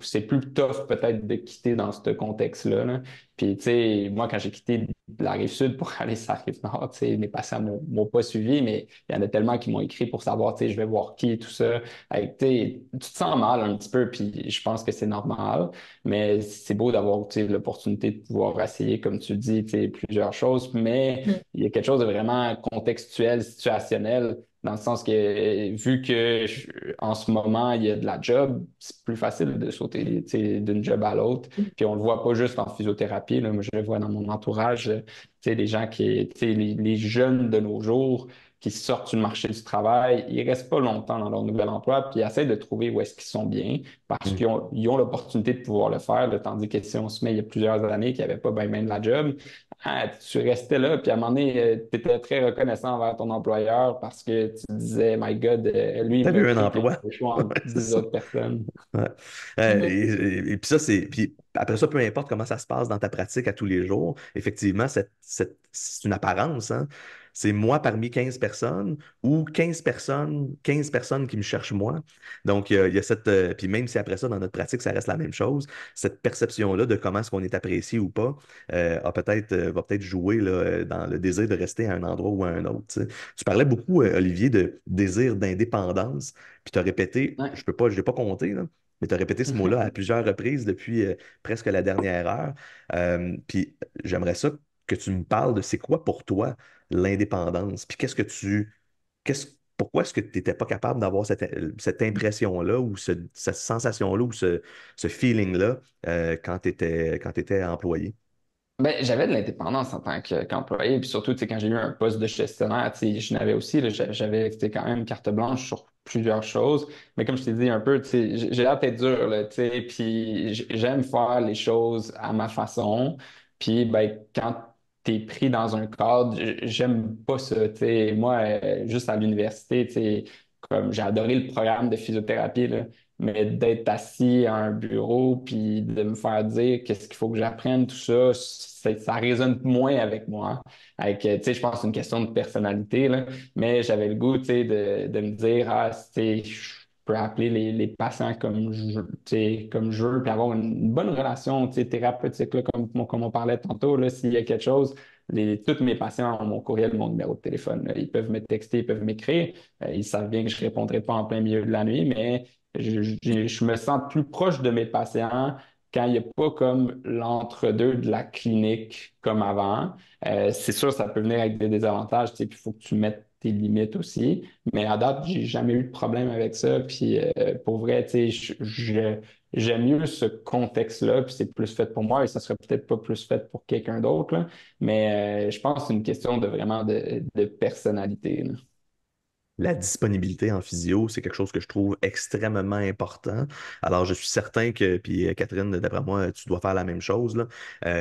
c'est plus tough peut-être de quitter dans ce contexte-là. Là. Puis tu sais, moi quand j'ai quitté la Rive-Sud pour aller sur la Rive-Nord, tu sais, mes patients m'ont pas suivi, mais il y en a tellement qui m'ont écrit pour savoir, tu sais, je vais voir qui et tout ça. Tu te sens mal un petit peu, puis je pense que c'est normal, mais c'est beau d'avoir l'opportunité de pouvoir essayer, comme tu dis, plusieurs choses, mais Mhm. il y a quelque chose de vraiment contextuel, situationnel, dans le sens que vu que en ce moment, il y a de la job, c'est plus facile de sauter d'une job à l'autre. Puis on le voit pas juste en physiothérapie, là, moi je le vois dans mon entourage, les gens les jeunes de nos jours qui sortent sur le marché du travail, ils restent pas longtemps dans leur nouvel emploi, puis ils essaient de trouver où est-ce qu'ils sont bien, parce Mm. qu'ils ont l'opportunité de pouvoir le faire, là, tandis que si on se met il y a plusieurs années qu'il n'y avait pas bien de la job, tu restais là, puis à un moment donné, tu étais très reconnaissant envers ton employeur parce que tu disais, My God, lui, il T'avais m'a eu un pris quand emploi. j'ai le choix Ouais, entre c'est 10 ça. autres personnes. Ouais. Mhm. Puis ça, puis après ça, peu importe comment ça se passe dans ta pratique à tous les jours, effectivement, c'est une apparence, hein. C'est moi parmi 15 personnes ou 15 personnes qui me cherchent moi. Donc, il y a puis même si après ça, dans notre pratique, ça reste la même chose, cette perception-là de comment est-ce qu'on est apprécié ou pas va peut-être jouer là, dans le désir de rester à un endroit ou à un autre, tu sais. Tu parlais beaucoup, Olivier, de désir d'indépendance. Puis tu as répété, Ouais. je l'ai pas compté, là, mais tu as répété ce mot-là à plusieurs reprises depuis presque la dernière heure. Puis j'aimerais ça que tu me parles de c'est quoi pour toi l'indépendance. Puis qu'est-ce, pourquoi est-ce que tu n'étais pas capable d'avoir cette impression-là ou cette sensation-là ou ce feeling-là quand tu étais employé? Ben, j'avais de l'indépendance en tant qu'employé, puis surtout, tu sais, quand j'ai eu un poste de gestionnaire, tu sais, je n'avais aussi, là, j'avais, tu sais, quand même carte blanche sur plusieurs choses, mais comme je t'ai dit un peu, tu sais, j'ai la tête dure, là, tu sais, puis j'aime faire les choses à ma façon, puis ben, quand t'es pris dans un cadre, j'aime pas ça, tu sais, moi, juste à l'université, tu sais, comme j'ai adoré le programme de physiothérapie, là, mais d'être assis à un bureau puis de me faire dire qu'est-ce qu'il faut que j'apprenne, tout ça, ça résonne moins avec moi. Avec, tu sais, je pense que c'est une question de personnalité, là, mais j'avais le goût, tu sais, de me dire, ah, tu sais, je peux appeler les patients tu sais, comme je veux, puis avoir une bonne relation, tu sais, thérapeutique, là, comme on parlait tantôt, là, s'il y a quelque chose, tous mes patients ont mon courriel, mon numéro de téléphone, là. Ils peuvent me texter, ils peuvent m'écrire. Ils savent bien que je ne répondrai pas en plein milieu de la nuit, mais je me sens plus proche de mes patients quand il n'y a pas comme l'entre-deux de la clinique comme avant. C'est sûr, ça peut venir avec des désavantages, tu sais, puis il faut que tu mettes tes limites aussi. Mais à date, j'ai jamais eu de problème avec ça. Puis pour vrai, tu sais, j'aime mieux ce contexte-là, puis c'est plus fait pour moi et ça serait peut-être pas plus fait pour quelqu'un d'autre, là. Mais je pense que c'est une question de vraiment de personnalité, là. la disponibilité en physio, c'est quelque chose que je trouve extrêmement important. Alors, je suis certain que, puis Catherine, d'après moi, tu dois faire la même chose, là.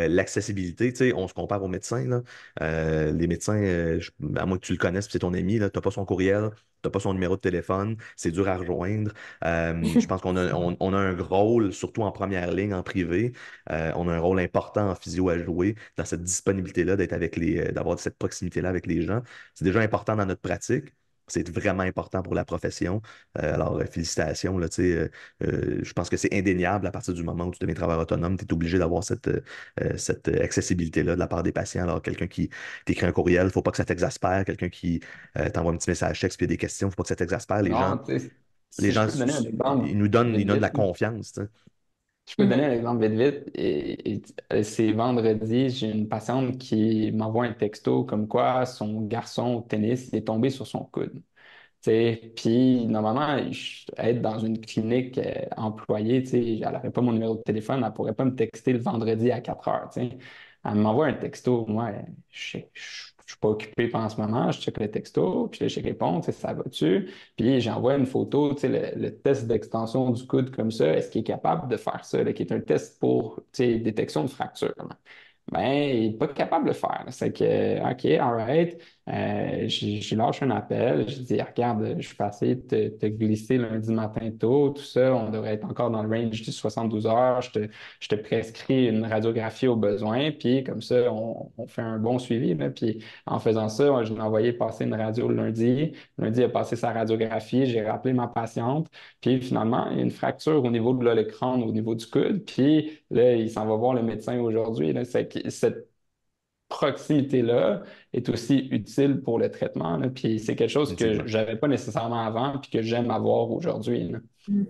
L'accessibilité, tu sais, on se compare aux médecins, là. Les médecins, à moins que tu le connaisses, puis c'est ton ami, là, t'as pas son courriel, t'as pas son numéro de téléphone, c'est dur à rejoindre. Je pense qu'on a un rôle, surtout en première ligne, en privé, on a un rôle important en physio à jouer dans cette disponibilité-là, d'être avec d'avoir cette proximité-là avec les gens. C'est déjà important dans notre pratique. C'est vraiment important pour la profession. Alors, félicitations, là, tu sais, je pense que c'est indéniable à partir du moment où tu deviens travailleur autonome, tu es obligé d'avoir cette accessibilité-là de la part des patients. Alors, quelqu'un qui t'écrit un courriel, il ne faut pas que ça t'exaspère. Quelqu'un qui t'envoie un petit message texte puis il y a des questions, il ne faut pas que ça t'exaspère. Non, tu sais, Les si je gens, peux te donner un exemple ils vite, nous donnent de la vite, confiance, tu sais. je peux te donner un exemple vite, vite. C'est vendredi, j'ai une patiente qui m'envoie un texto comme quoi son garçon au tennis est tombé sur son coude. T'sais, puis normalement, être dans une clinique employée, elle n'aurait pas mon numéro de téléphone, elle pourrait pas me texter le vendredi à 4 heures. T'sais. Elle m'envoie un texto, moi, je suis pas occupé pendant ce moment, je check le texto, puis là, je réponds, ça va-tu? Puis j'envoie une photo, le test d'extension du coude comme ça, est-ce qu'il est capable de faire ça, là, qui est un test pour détection de fracture? Ben, il n'est pas capable de le faire. C'est que, OK, all right. J'ai lâché un appel. Je dis, regarde, je vais essayer de te glisser lundi matin tôt, tout ça. On devrait être encore dans le range du 72 heures. Je te prescris une radiographie au besoin. Puis, comme ça, on fait un bon suivi, là. Puis, en faisant ça, je l'ai envoyé passer une radio le lundi. Lundi, il a passé sa radiographie. J'ai rappelé ma patiente. Puis, finalement, il y a une fracture au niveau de l'écran, au niveau du coude. Puis, là, il s'en va voir le médecin aujourd'hui, là. Cette proximité-là est aussi utile pour le traitement, là. Puis c'est quelque chose que Définitivement. j'avais pas nécessairement avant, puis que j'aime avoir aujourd'hui, là. Mm.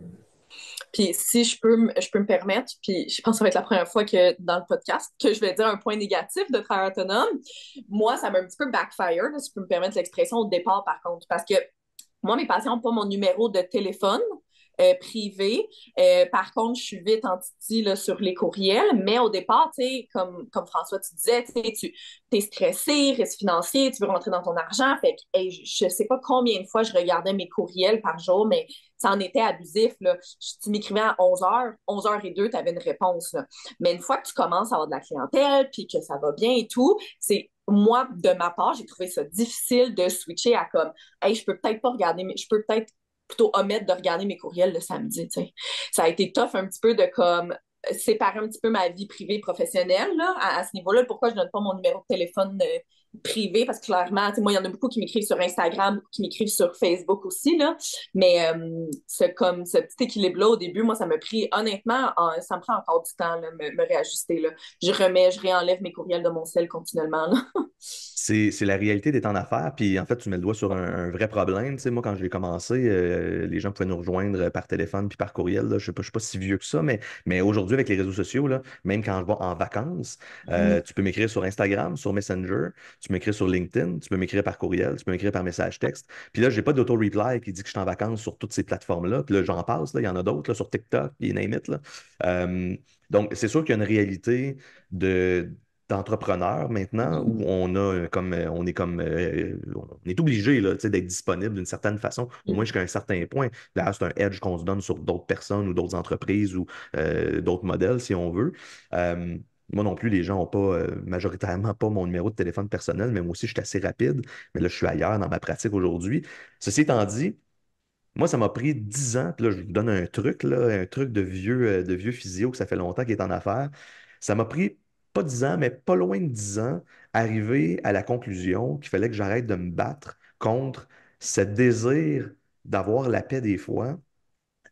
Puis si je peux me permettre, puis je pense que ça va être la première fois que dans le podcast que je vais dire un point négatif de travail autonome. Moi, ça m'a un petit peu backfire, là, si je peux me permettre l'expression au départ, par contre, parce que moi, mes patients n'ont pas mon numéro de téléphone privé. Par contre, je suis vite en titi là, sur les courriels, mais au départ, tu sais, comme François, tu disais, tu es stressé, risque financier, tu veux rentrer dans ton argent. Fait que, hey, je sais pas combien de fois je regardais mes courriels par jour, mais ça en était abusif. Là. Tu m'écrivais à 11h, 11h02, tu avais une réponse. Là. Mais une fois que tu commences à avoir de la clientèle, puis que ça va bien et tout, c'est moi, de ma part, j'ai trouvé ça difficile de switcher à comme, hey, je peux peut-être pas regarder, mais je peux peut-être plutôt omettre de regarder mes courriels le samedi, tu sais. Ça a été tough un petit peu de comme séparer un petit peu ma vie privée et professionnelle là, à ce niveau-là. Pourquoi je donne pas mon numéro de téléphone privé? Parce que clairement, tu sais, moi, il y en a beaucoup qui m'écrivent sur Instagram, beaucoup qui m'écrivent sur Facebook aussi, là. Mais comme ce petit équilibre-là au début, moi, ça m'a pris, honnêtement, ça me prend encore du temps, là, me réajuster, là. Je réenlève mes courriels de mon cell continuellement, là. C'est la réalité des temps d'affaires. Puis en fait, tu mets le doigt sur un vrai problème. Tu sais, moi, quand j'ai commencé, les gens pouvaient nous rejoindre par téléphone puis par courriel, là. Je suis pas si vieux que ça, mais aujourd'hui, avec les réseaux sociaux, là, même quand je vais en vacances, tu peux m'écrire sur Instagram, sur Messenger, tu peux m'écrire sur LinkedIn, tu peux m'écrire par courriel, tu peux m'écrire par message texte. Puis là, j'ai pas d'auto-reply qui dit que je suis en vacances sur toutes ces plateformes-là. Puis là, j'en passe, là, il y en a d'autres là, sur TikTok, puis name it, là. Euh, donc, c'est sûr qu'il y a une réalité de d'entrepreneurs maintenant où on a comme on est comme on est obligé là, tu sais, d'être disponible d'une certaine façon, au moins jusqu'à un certain point. D'ailleurs, c'est un edge qu'on se donne sur d'autres personnes ou d'autres entreprises ou d'autres modèles, si on veut. Euh, Moi non plus, les gens n'ont pas majoritairement pas mon numéro de téléphone personnel, mais moi aussi, je suis assez rapide. Mais là, je suis ailleurs dans ma pratique aujourd'hui. Ceci étant dit, moi, ça m'a pris 10 ans, puis là, je vous donne un truc, là, un truc de vieux physio que ça fait longtemps qu'il est en affaires. Ça m'a pris pas 10 ans, mais pas loin de 10 ans, arriver à la conclusion qu'il fallait que j'arrête de me battre contre ce désir d'avoir la paix des fois.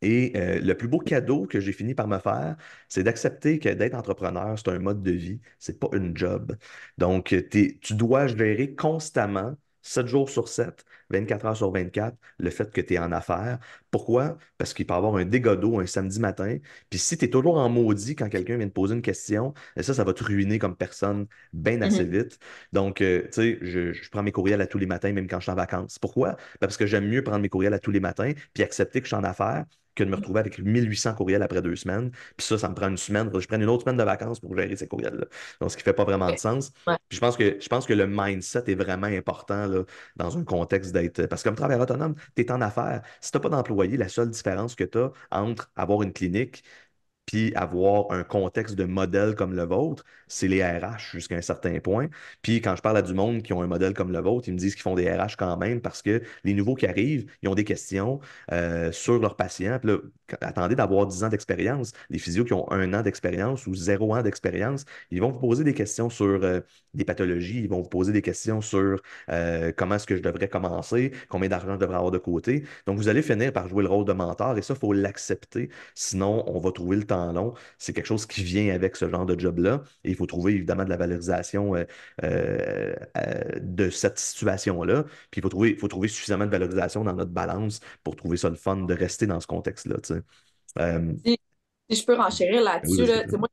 Et le plus beau cadeau que j'ai fini par me faire, c'est d'accepter que d'être entrepreneur, c'est un mode de vie, c'est pas une job. Donc, tu dois gérer constamment, 7 jours sur 7, 24 heures sur 24, le fait que tu es en affaires. Pourquoi? Parce qu'il peut y avoir un dégât d'eau un samedi matin. Puis si tu es toujours en maudit quand quelqu'un vient te poser une question, ça va te ruiner comme personne bien assez Mhm. vite. Donc, tu sais, je prends mes courriels à tous les matins, même quand je suis en vacances. Pourquoi? Ben, parce que j'aime mieux prendre mes courriels à tous les matins puis accepter que je suis en affaires que de me retrouver avec 1800 courriels après 2 semaines. Puis ça me prend une semaine. Je prends une autre semaine de vacances pour gérer ces courriels-là. Donc, ce qui fait pas vraiment de sens. Ouais. Puis je pense que le mindset est vraiment important là, dans un contexte d'être. Parce que comme travailleur autonome, tu es en affaires. Si tu n'as pas d'employé, la seule différence que tu as entre avoir une clinique puis avoir un contexte de modèle comme le vôtre, c'est les RH jusqu'à un certain point. Puis quand je parle à du monde qui ont un modèle comme le vôtre, ils me disent qu'ils font des RH quand même parce que les nouveaux qui arrivent, ils ont des questions sur leurs patients. Puis là, attendez d'avoir 10 ans d'expérience. Les physios qui ont 1 an d'expérience ou 0 ans d'expérience, ils vont vous poser des questions sur des pathologies, ils vont vous poser des questions sur comment est-ce que je devrais commencer, combien d'argent je devrais avoir de côté. Donc, vous allez finir par jouer le rôle de mentor et ça, il faut l'accepter. Sinon, on va trouver le temps long. C'est quelque chose qui vient avec ce genre de job-là. Et il faut trouver évidemment de la valorisation de cette situation-là. Puis il faut trouver suffisamment de valorisation dans notre balance pour trouver ça le fun de rester dans ce contexte-là. Tu sais. Si, si je peux renchérir Oui, là-dessus, vas-y, là, s'il te plaît. moi,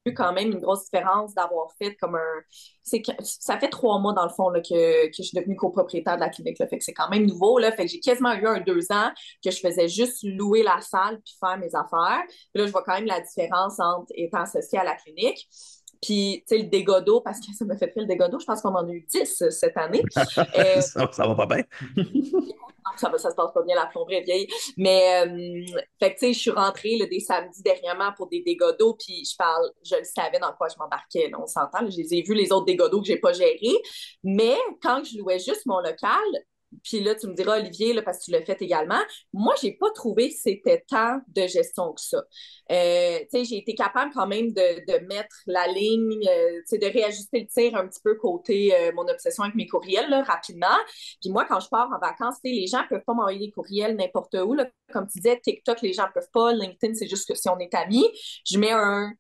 j'ai vu quand même une grosse différence d'avoir fait comme un. C'est que ça fait 3 mois, dans le fond, là, que je suis devenue copropriétaire de la clinique. Là, fait que c'est quand même nouveau. Là, fait que j'ai quasiment eu 2 ans que je faisais juste louer la salle puis faire mes affaires. Puis là, je vois quand même la différence entre étant associée à la clinique. Puis, tu sais, le dégât d'eau, parce que ça m'a fait le dégât d'eau, je pense qu'on en a eu 10 cette année. Euh, Ça va pas bien. ça se passe pas bien, la plomberie est vieille. Mais, fait que, tu sais, je suis rentrée là, des samedis dernièrement pour des dégâts d'eau, puis je le savais dans quoi je m'embarquais. Là, on s'entend, là, je les ai vus, les autres dégâts d'eau que j'ai pas gérés. Mais quand je louais juste mon local, puis là, tu me diras, Olivier, là, parce que tu l'as fait également, moi, j'ai pas trouvé que c'était tant de gestion que ça. Tu sais, j'ai été capable quand même de mettre la ligne, tu sais, de réajuster le tir un petit peu côté mon obsession avec mes courriels, là, rapidement. Puis moi, quand je pars en vacances, les gens ne peuvent pas m'envoyer des courriels n'importe où. Là. Comme tu disais, TikTok, les gens ne peuvent pas. LinkedIn, c'est juste que si on est amis, je mets un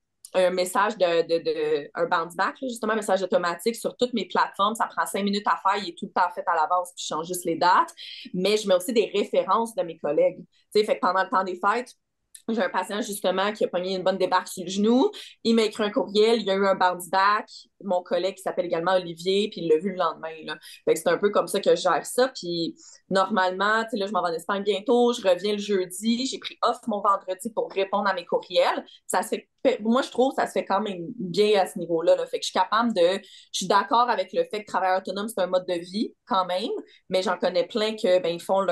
message un bounce back, là, justement, un message automatique sur toutes mes plateformes. Ça prend 5 minutes à faire. Il est tout le temps fait à l'avance, puis je change juste les dates. Mais je mets aussi des références de mes collègues. Tu sais, fait que pendant le temps des fêtes, j'ai un patient, justement, qui a pogné une bonne débarque sur le genou. Il m'a écrit un courriel, il y a eu un bounce back. Mon collègue, qui s'appelle également Olivier, puis il l'a vu le lendemain, là. Fait que c'est un peu comme ça que je gère ça. Puis normalement, tu sais, là, je m'en vais en Espagne bientôt. Je reviens le jeudi. J'ai pris off mon vendredi pour répondre à mes courriels. Ça se fait, moi, je trouve que ça se fait quand même bien à ce niveau-là, là. Fait que je suis capable je suis d'accord avec le fait que travailleur autonome, c'est un mode de vie, quand même. Mais j'en connais plein que, ben, ils font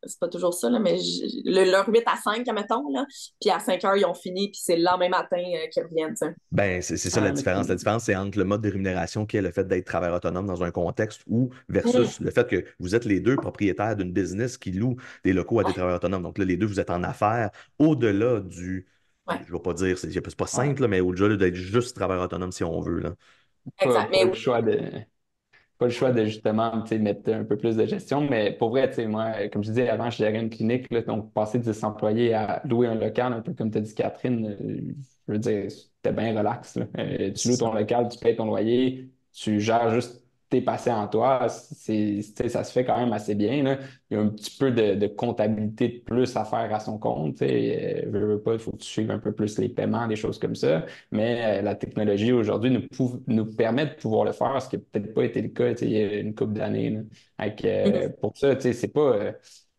c'est pas toujours ça, là, mais leur 8 à 5, admettons, là. Puis à 5 heures, ils ont fini, puis c'est le lendemain matin qu'ils reviennent, t'sais. Ben, c'est ça la Ouais, mais différence. La différence, c'est entre le mode de rémunération qui est le fait d'être travailleur autonome dans un contexte ou Mm. versus le fait que vous êtes les deux propriétaires d'une business qui loue des locaux à des Ouais, travailleurs autonomes. Donc là, les deux, vous êtes en affaires au-delà je ouais, ne vais pas dire, c'est pas ouais. simple, là, mais au-delà d'être juste travailleur autonome si on veut, là. Pas, exact. pas Mais le oui, choix de, pas le choix de justement tu sais, mettre un peu plus de gestion, mais pour vrai, tu sais, moi, comme je disais avant, je gérais une clinique, là, donc passer de 10 employés à louer un local, un peu comme tu as dit, Catherine, je veux dire, c'était bien relax. Là. Tu loues ton local, tu payes ton loyer, tu gères juste tes patients en toi, tu sais, ça se fait quand même assez bien. Là. Il y a un petit peu de comptabilité de plus à faire à son compte. Tu sais, veux pas, il faut que tu suives un peu plus les paiements, des choses comme ça. Mais la technologie aujourd'hui nous permet de pouvoir le faire, ce qui n'a peut-être pas été le cas tu sais, il y a une couple d'années. Là. Mhm. Pour ça, tu sais, c'est pas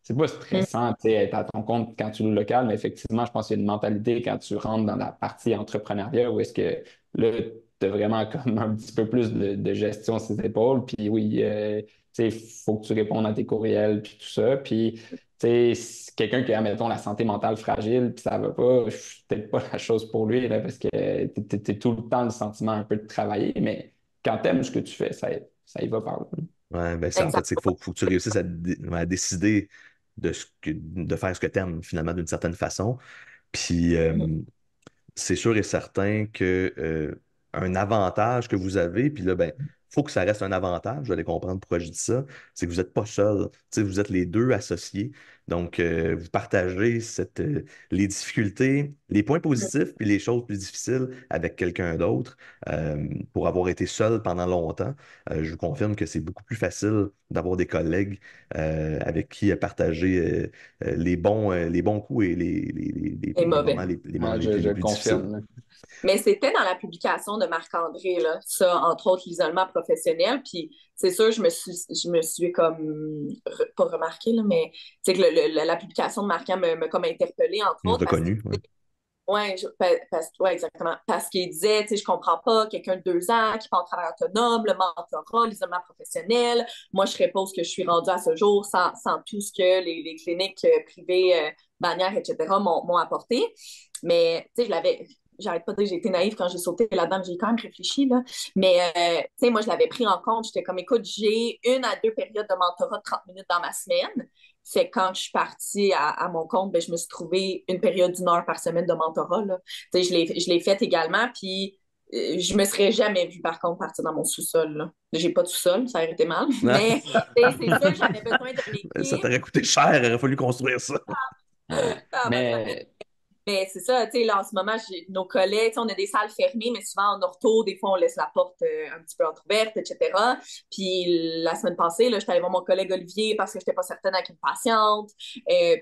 Mhm. stressant tu sais, être à ton compte quand tu loues le local, mais effectivement, je pense qu'il y a une mentalité quand tu rentres dans la partie entrepreneuriat où est-ce que là, tu as vraiment comme un petit peu plus de gestion sur tes épaules. Puis oui, tu sais, il faut que tu répondes à tes courriels, puis tout ça. Puis tu sais, quelqu'un qui a, mettons, la santé mentale fragile, puis ça va pas, je suis peut-être pas la chose pour lui, là, parce que t'es tout le temps le sentiment un peu de travailler, mais quand t'aimes ce que tu fais, ça y va par là. Ouais, ben ça, en fait, Exact. c'est qu'il faut que tu réussisses à décider de faire ce que tu aimes, finalement, d'une certaine façon. Puis, Mhm. c'est sûr et certain que un avantage que vous avez, puis là, ben, faut que ça reste un avantage, vous allez comprendre pourquoi je dis ça, c'est que vous n'êtes pas seul. Tu sais, vous êtes les deux associés. Donc, vous partagez les difficultés, les points positifs, puis les choses plus difficiles avec quelqu'un d'autre. Pour avoir été seul pendant longtemps, je vous confirme que c'est beaucoup plus facile d'avoir des collègues avec qui partager les bons coups et Et mauvais. les moments Je les plus difficiles. confirme. Là. Mais c'était dans la publication de Marc-André, là, ça, entre autres, l'isolement professionnel. Puis c'est sûr, je me suis comme, pas remarqué, là, mais c'est que la publication de Marquand m'a comme interpellée, entre autres, parce que Reconnu, ouais. ouais, ouais, exactement. Parce qu'il disait, tu sais, je comprends pas, quelqu'un de 2 ans qui part en travail autonome, le mentorat, l'isolement professionnel. Moi, je serais pas où ce que je suis rendue à ce jour sans tout ce que les cliniques privées, bannières, etc. m'ont apporté. Mais, tu sais, j'arrête pas de dire que j'ai été naïve quand j'ai sauté là-dedans, mais j'ai quand même réfléchi, là. Mais, tu sais, moi, je l'avais pris en compte. J'étais comme, écoute, j'ai 1 à 2 périodes de mentorat de 30 minutes dans ma semaine. C'est quand je suis partie à mon compte, ben, je me suis trouvé une période d'1 heure par semaine de mentorat, là. Tu sais, je l'ai faite également, puis je me serais jamais vue, par contre, partir dans mon sous-sol, là. J'ai pas tout seul, ça aurait été mal, mais c'est sûr, j'avais besoin d'une Ça équipe. t'aurait coûté cher, il aurait fallu construire ça. Ouais. Ah, ben, Mais mais c'est ça, tu sais, là, en ce moment, nos collègues, tu sais, on a des salles fermées, mais souvent en ortho, des fois, on laisse la porte un petit peu entrouverte, etc. Puis la semaine passée, là, j'étais allée voir mon collègue Olivier parce que j'étais pas certaine avec une patiente.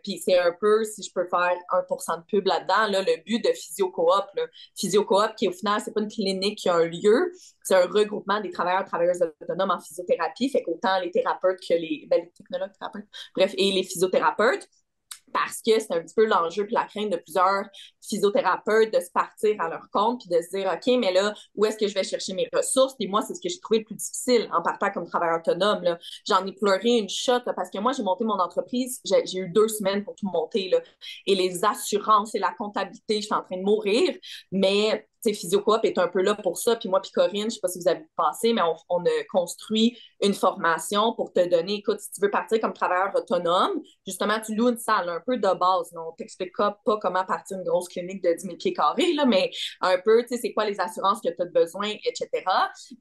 Puis c'est un peu, si je peux faire 1% de pub là-dedans, là, le but de Physio-Coop, là. Physio-Coop, qui au final, c'est pas une clinique qui a un lieu, c'est un regroupement des travailleurs, travailleuses autonomes en physiothérapie. Fait qu'autant les thérapeutes que les technologues thérapeutes, bref, et les physiothérapeutes parce que c'est un petit peu l'enjeu puis la crainte de plusieurs physiothérapeutes de se partir à leur compte puis de se dire, OK, mais là, où est-ce que je vais chercher mes ressources? Puis moi, c'est ce que j'ai trouvé le plus difficile en partant comme travailleur autonome, là. J'en ai pleuré une shot là, parce que moi, j'ai monté mon entreprise, j'ai eu 2 semaines pour tout monter, là. Et les assurances et la comptabilité, j'étais en train de mourir, mais Physiocoop est un peu là pour ça. Puis moi, puis Corinne, je ne sais pas si vous avez passé, mais on a construit une formation pour te donner, écoute, si tu veux partir comme travailleur autonome, justement, tu loues une salle un peu de base. On ne t'explique pas comment partir une grosse clinique de 10 000 pieds carrés, là, mais un peu, tu sais, c'est quoi les assurances que tu as besoin, etc.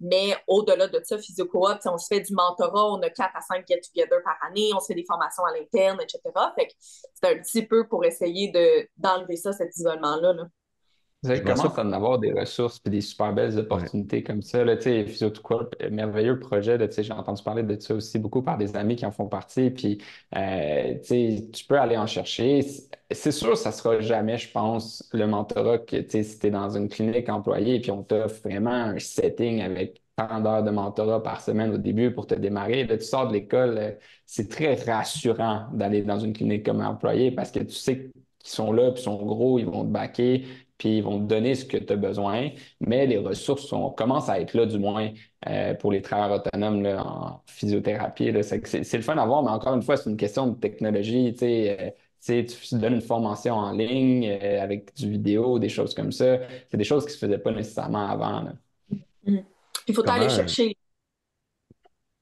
Mais au-delà de ça, Physiocoop, on se fait du mentorat, on a 4 à 5 get-together par année, on se fait des formations à l'interne, etc. Fait que c'est un petit peu pour essayer d'enlever ça, cet isolement-là. Là. vous Je savez, vois commence ça. à en avoir des ressources et des super belles Ouais. opportunités comme ça. Là, tu sais, Physiotocorp, merveilleux projet. Là, tu sais, j'ai entendu parler de ça aussi beaucoup par des amis qui en font partie. Puis, tu sais, tu peux aller en chercher. C'est sûr, ça sera jamais, je pense, le mentorat que, tu sais, si tu es dans une clinique employée puis on t'offre vraiment un setting avec tant d'heures de mentorat par semaine au début pour te démarrer. Là, tu sors de l'école, c'est très rassurant d'aller dans une clinique comme employé parce que tu sais qu'ils sont là, puis ils sont gros, ils vont te backer puis ils vont te donner ce que tu as besoin, mais les ressources commencent à être là, du moins, pour les travailleurs autonomes là, en physiothérapie. Là. C'est le fun à voir, mais encore une fois, c'est une question de technologie. Tu donnes une formation en ligne avec du vidéo, des choses comme ça. C'est des choses qui se faisaient pas nécessairement avant. Là. Mm. Il faut aller Comment, chercher.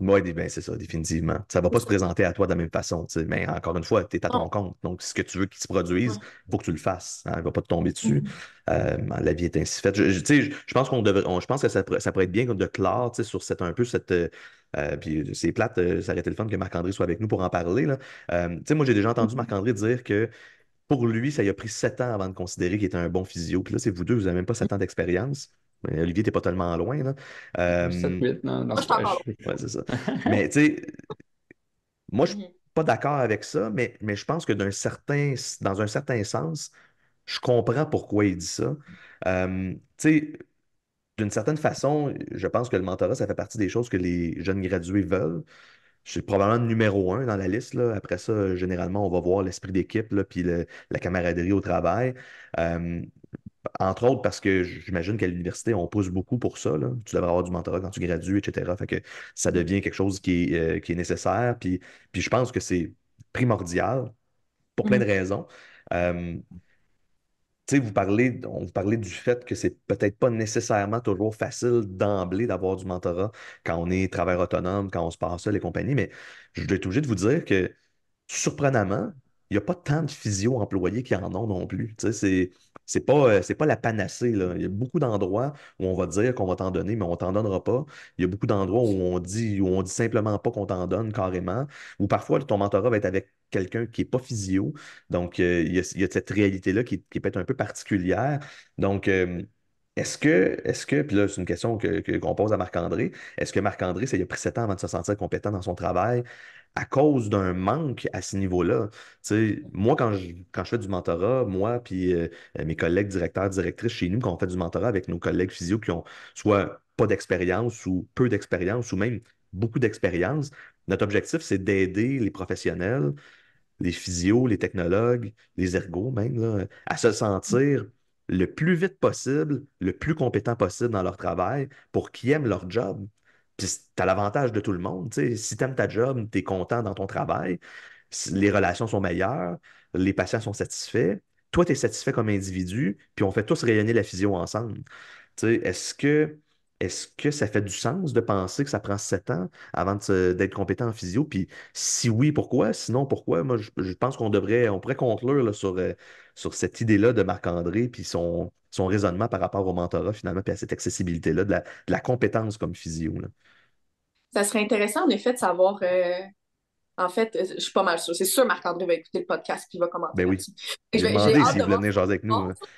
oui, ben c'est ça, définitivement. Ça va pas se présenter à toi de la même façon, tu sais, mais encore une fois, tu es à Non. ton compte. Donc, ce que tu veux qu'il se produise, Ouais. il faut que tu le fasses. Hein, il va pas te tomber dessus. Mhm. La vie est ainsi faite. Tu sais, je pense je pense que ça pourrait être bien de clore, tu sais, sur un peu cette. Puis c'est plate, ça aurait été le fun que Marc-André soit avec nous pour en parler, là. Tu sais, moi, j'ai déjà entendu Marc-André dire que pour lui, ça lui a pris 7 ans avant de considérer qu'il était un bon physio. Puis là, c'est vous deux, vous n'avez même pas 7 ans d'expérience. Mais Olivier, t'es pas tellement loin, là. Euh, 7-8, non, dans Moi, je ce suis cas, encore ouais, c'est ça. Mais tu sais, moi, je suis loin. pas d'accord avec ça, mais je pense que dans un certain sens, je comprends pourquoi il dit ça. Tu sais, d'une certaine façon, je pense que le mentorat, ça fait partie des choses que les jeunes gradués veulent. C'est probablement le numéro 1 dans la liste, là. Après ça, généralement, on va voir l'esprit d'équipe, là, puis la camaraderie au travail. Euh, Entre autres parce que j'imagine qu'à l'université, on pousse beaucoup pour ça, là. Tu devrais avoir du mentorat quand tu gradues, etc. Fait que ça Mhm. devient quelque chose qui est nécessaire. Puis je pense que c'est primordial pour plein de Mhm. raisons. Euh, Tu sais, on vous parlait du fait que c'est peut-être pas nécessairement toujours facile d'emblée d'avoir du mentorat quand on est travailleur autonome, quand on se passe seul et compagnie, mais je vais être obligé de vous dire que surprenamment, il n'y a pas tant de physio employés qui en ont non plus. Tu sais, c'est pas la panacée, là. Il y a beaucoup d'endroits où on va dire qu'on va t'en donner, mais on t'en donnera pas. Il y a beaucoup d'endroits où on dit simplement pas qu'on t'en donne carrément. Ou parfois, ton mentorat va être avec quelqu'un qui n'est pas physio. Donc, il y a cette réalité-là qui est peut-être un peu particulière. Donc, puis là, c'est une question qu'on pose à Marc-André, est-ce que Marc-André, ça lui a pris 7 ans avant de se sentir compétent dans son travail à cause d'un manque à ce niveau-là? Tu sais, moi, quand je fais du mentorat, moi, puis mes collègues directeurs, directrices chez nous, quand on fait du mentorat avec nos collègues physio qui ont soit pas d'expérience ou peu d'expérience ou même beaucoup d'expérience. Notre objectif, c'est d'aider les professionnels, les physios, les technologues, les ergos même, là, à se sentir le plus vite possible, le plus compétent possible dans leur travail pour qu'ils aiment leur job. Puis tu as l'avantage de tout le monde. Tu sais, si tu aimes ta job, tu es content dans ton travail, les relations sont meilleures, les patients sont satisfaits, toi, tu es satisfait comme individu, puis on fait tous rayonner la physio ensemble. Tu sais, est-ce que ça fait du sens de penser que ça prend 7 ans avant d'être compétent en physio? Puis si oui, pourquoi? Sinon, pourquoi? Moi, je pense on pourrait conclure là, sur cette idée-là de Marc-André, puis son raisonnement par rapport au mentorat, finalement, puis à cette accessibilité-là, de la compétence comme physio, là. Ça serait intéressant, en effet, de savoir. En fait, je suis pas mal sûre. C'est sûr, Marc-André va écouter le podcast et il va commenter Ben oui. là-dessus. J'ai J'ai demandé hâte s'il de voulait voir venir sa jaser avec nous, là. réponse.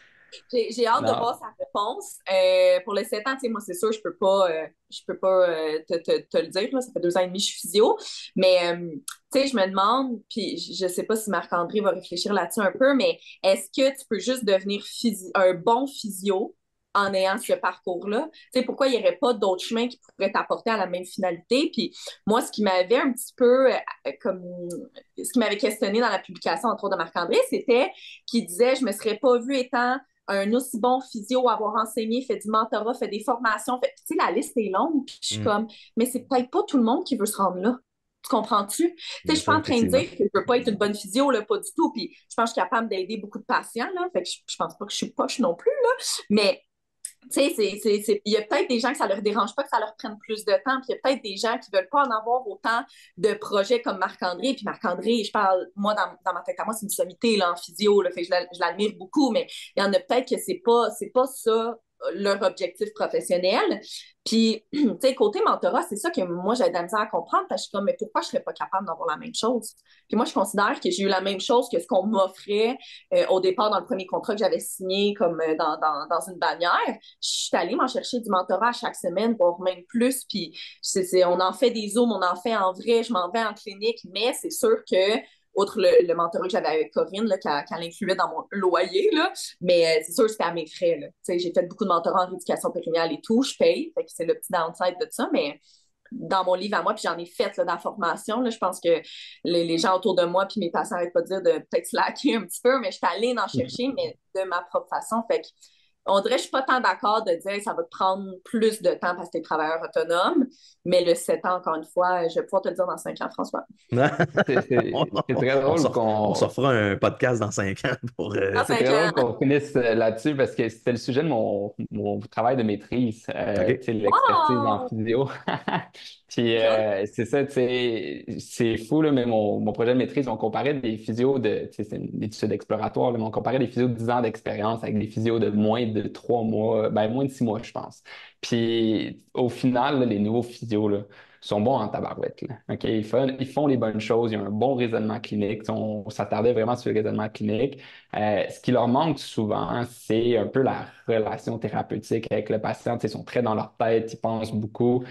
J'ai hâte de voir Non. sa réponse. Pour les 7 ans, tu sais, moi, c'est sûr, je peux pas te le dire, là. Ça fait 2 ans et demi que je suis physio. Mais, tu sais, je me demande, puis je sais pas si Marc-André va réfléchir là-dessus un peu, mais est-ce que tu peux juste devenir un bon physio en ayant ce parcours-là? Tu sais, pourquoi il n'y aurait pas d'autres chemins qui pourraient t'apporter à la même finalité? Puis moi, ce qui m'avait un petit peu, comme, ce qui m'avait questionné dans la publication, entre autres, de Marc-André, c'était qu'il disait, je me serais pas vu étant un aussi bon physio, avoir enseigné, fait du mentorat, fait des formations. Fait, tu sais, la liste est longue. Puis je suis Hmm. comme, mais c'est peut-être pas tout le monde qui veut se rendre là. Tu comprends-tu? Tu sais, je Bien suis pas sûr, en train de effectivement. dire que je veux pas être une bonne physio, là, pas du tout. Puis je pense que je suis capable d'aider beaucoup de patients, là. Fait que je pense pas que je suis poche non plus, là. Mais tu sais, il y a peut-être des gens que ça leur dérange pas que ça leur prenne plus de temps, puis il y a peut-être des gens qui veulent pas en avoir autant de projets comme Marc-André. Puis Marc-André, je parle, moi, dans ma tête à moi, c'est une sommité là, en physio, là, fait que je l'admire beaucoup, mais il y en a peut-être que c'est pas ça leur objectif professionnel. Puis, tu sais, côté mentorat, c'est ça que moi, j'ai de la misère à comprendre, parce que je suis comme, mais pourquoi je serais pas capable d'avoir la même chose? Puis moi, je considère que j'ai eu la même chose que ce qu'on m'offrait au départ dans le premier contrat que j'avais signé comme dans une bannière. Je suis allée m'en chercher du mentorat à chaque semaine, voire même plus. Puis on en fait des Zooms, on en fait en vrai, je m'en vais en clinique, mais c'est sûr que, outre le mentorat que j'avais avec Corinne, là, qu'elle incluait dans mon loyer, là, mais c'est sûr que c'était à mes frais. Là. J'ai fait beaucoup de mentorat en rééducation périnéale et tout, je paye, fait que c'est le petit downside de ça, mais dans mon livre à moi, puis j'en ai fait là, dans la formation. Là, je pense que les gens autour de moi, puis mes patients n'arrêtent pas de dire de peut-être slacker un petit peu, mais je suis allée en chercher, mais de ma propre façon. Fait que on dirait que je suis pas tant d'accord de dire que ça va te prendre plus de temps parce que tu es travailleur autonome, mais le 7 ans, encore une fois, je vais pouvoir te le dire dans 5 ans, François. C'est On, c'est- c'est très on drôle s'en fera un podcast dans 5 ans pour. Dans c'est 5 très drôle ans. qu'on finisse là-dessus parce que c'était le sujet de mon travail de maîtrise, tu OK. sais, l'expertise en Wow! physio. Puis c'est ça, tu sais, c'est fou, là, mais mon projet de maîtrise, on comparait des physios tu sais, c'est une étude exploratoire, là, mais on comparait des physios de 10 ans d'expérience avec des physios de moins de 3 mois, ben moins de 6 mois, je pense. Puis au final, là, les nouveaux physios, là, sont bons en tabarouette, là. OK? Ils font les bonnes choses, il y a un bon raisonnement clinique. On s'attardait vraiment sur le raisonnement clinique. Ce qui leur manque souvent, c'est un peu la relation thérapeutique avec le patient. Tu sais, ils sont très dans leur tête, ils pensent beaucoup.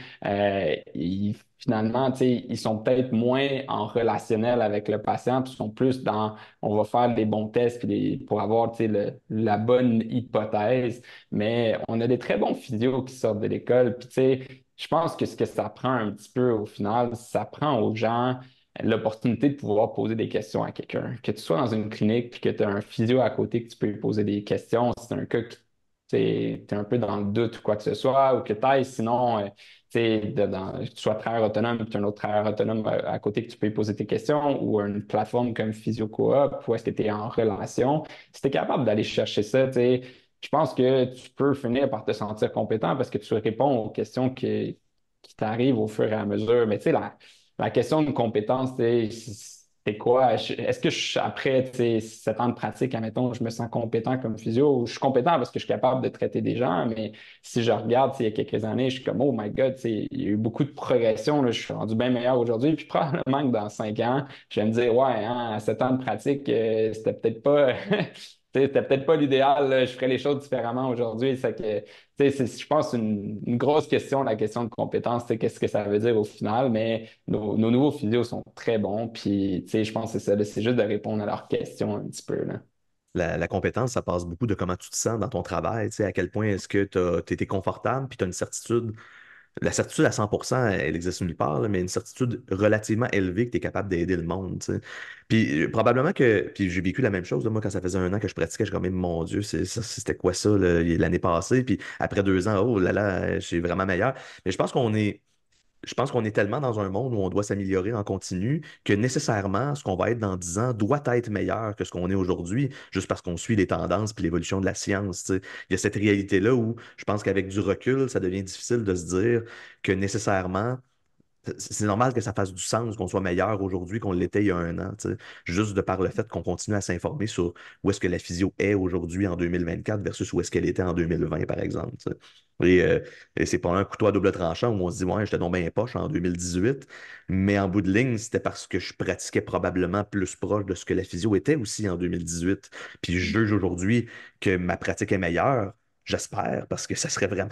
Finalement, tu sais, ils sont peut-être moins en relationnel avec le patient, puis ils sont plus dans on va faire les bons tests puis pour avoir tu sais, la bonne hypothèse. Mais on a des très bons physios qui sortent de l'école. Puis tu sais, je pense que ce que ça prend un petit peu au final, ça prend aux gens l'opportunité de pouvoir poser des questions à quelqu'un. Que tu sois dans une clinique puis que tu as un physio à côté que tu peux lui poser des questions, si c'est un cas que tu es un peu dans le doute ou quoi que ce soit, ou que tu ailles, sinon, tu sais, que tu sois travailleur autonome puis tu as un autre travailleur autonome à côté que tu peux lui poser tes questions, ou une plateforme comme Physio Coop, où est-ce que tu es en relation. Si tu es capable d'aller chercher ça, tu sais, je pense que tu peux finir par te sentir compétent parce que tu réponds aux questions qui t'arrivent au fur et à mesure. Mais tu sais, la question de compétence, c'est quoi? Est-ce que après 7 ans de pratique, admettons, je me sens compétent comme physio? Je suis compétent parce que je suis capable de traiter des gens, mais si je regarde il y a quelques années, je suis comme, oh my God, il y a eu beaucoup de progression, là, je suis rendu bien meilleur aujourd'hui. Puis probablement que dans 5 ans, je vais me dire, ouais, hein, à 7 ans de pratique, c'était peut-être pas. C'était peut-être pas l'idéal, là. Je ferais les choses différemment aujourd'hui. C'est que, je pense, une grosse question, la question de compétence, c'est qu'est-ce que ça veut dire au final, mais nos nouveaux physios sont très bons, puis, je pense que c'est ça, là, c'est juste de répondre à leurs questions un petit peu, là. La compétence, ça passe beaucoup de comment tu te sens dans ton travail, tu sais, à quel point est-ce que tu as été confortable, puis tu as une certitude La certitude à 100%, elle existe nulle part, là, mais une certitude relativement élevée que tu es capable d'aider le monde, tu sais. Puis probablement que, puis j'ai vécu la même chose, là, moi, quand ça faisait 1 an que je pratiquais, je me disais, mon Dieu, c'était quoi ça l'année passée? Puis après 2 ans, oh là là, je suis vraiment meilleur. Mais je pense qu'on est tellement dans un monde où on doit s'améliorer en continu que nécessairement, ce qu'on va être dans 10 ans doit être meilleur que ce qu'on est aujourd'hui, juste parce qu'on suit les tendances puis l'évolution de la science. Tu sais. Il y a cette réalité-là où je pense qu'avec du recul, ça devient difficile de se dire que nécessairement, c'est normal que ça fasse du sens qu'on soit meilleur aujourd'hui qu'on l'était il y a 1 an, tu sais. Juste de par le fait qu'on continue à s'informer sur où est-ce que la physio est aujourd'hui en 2024 versus où est-ce qu'elle était en 2020, par exemple, tu sais. Et, euh, et c'est pas un couteau à double tranchant où on se dit, ouais, j'étais tombé bien poche en 2018, mais en bout de ligne, c'était parce que je pratiquais probablement plus proche de ce que la physio était aussi en 2018. Puis je juge aujourd'hui que ma pratique est meilleure, j'espère, parce que ça serait vraiment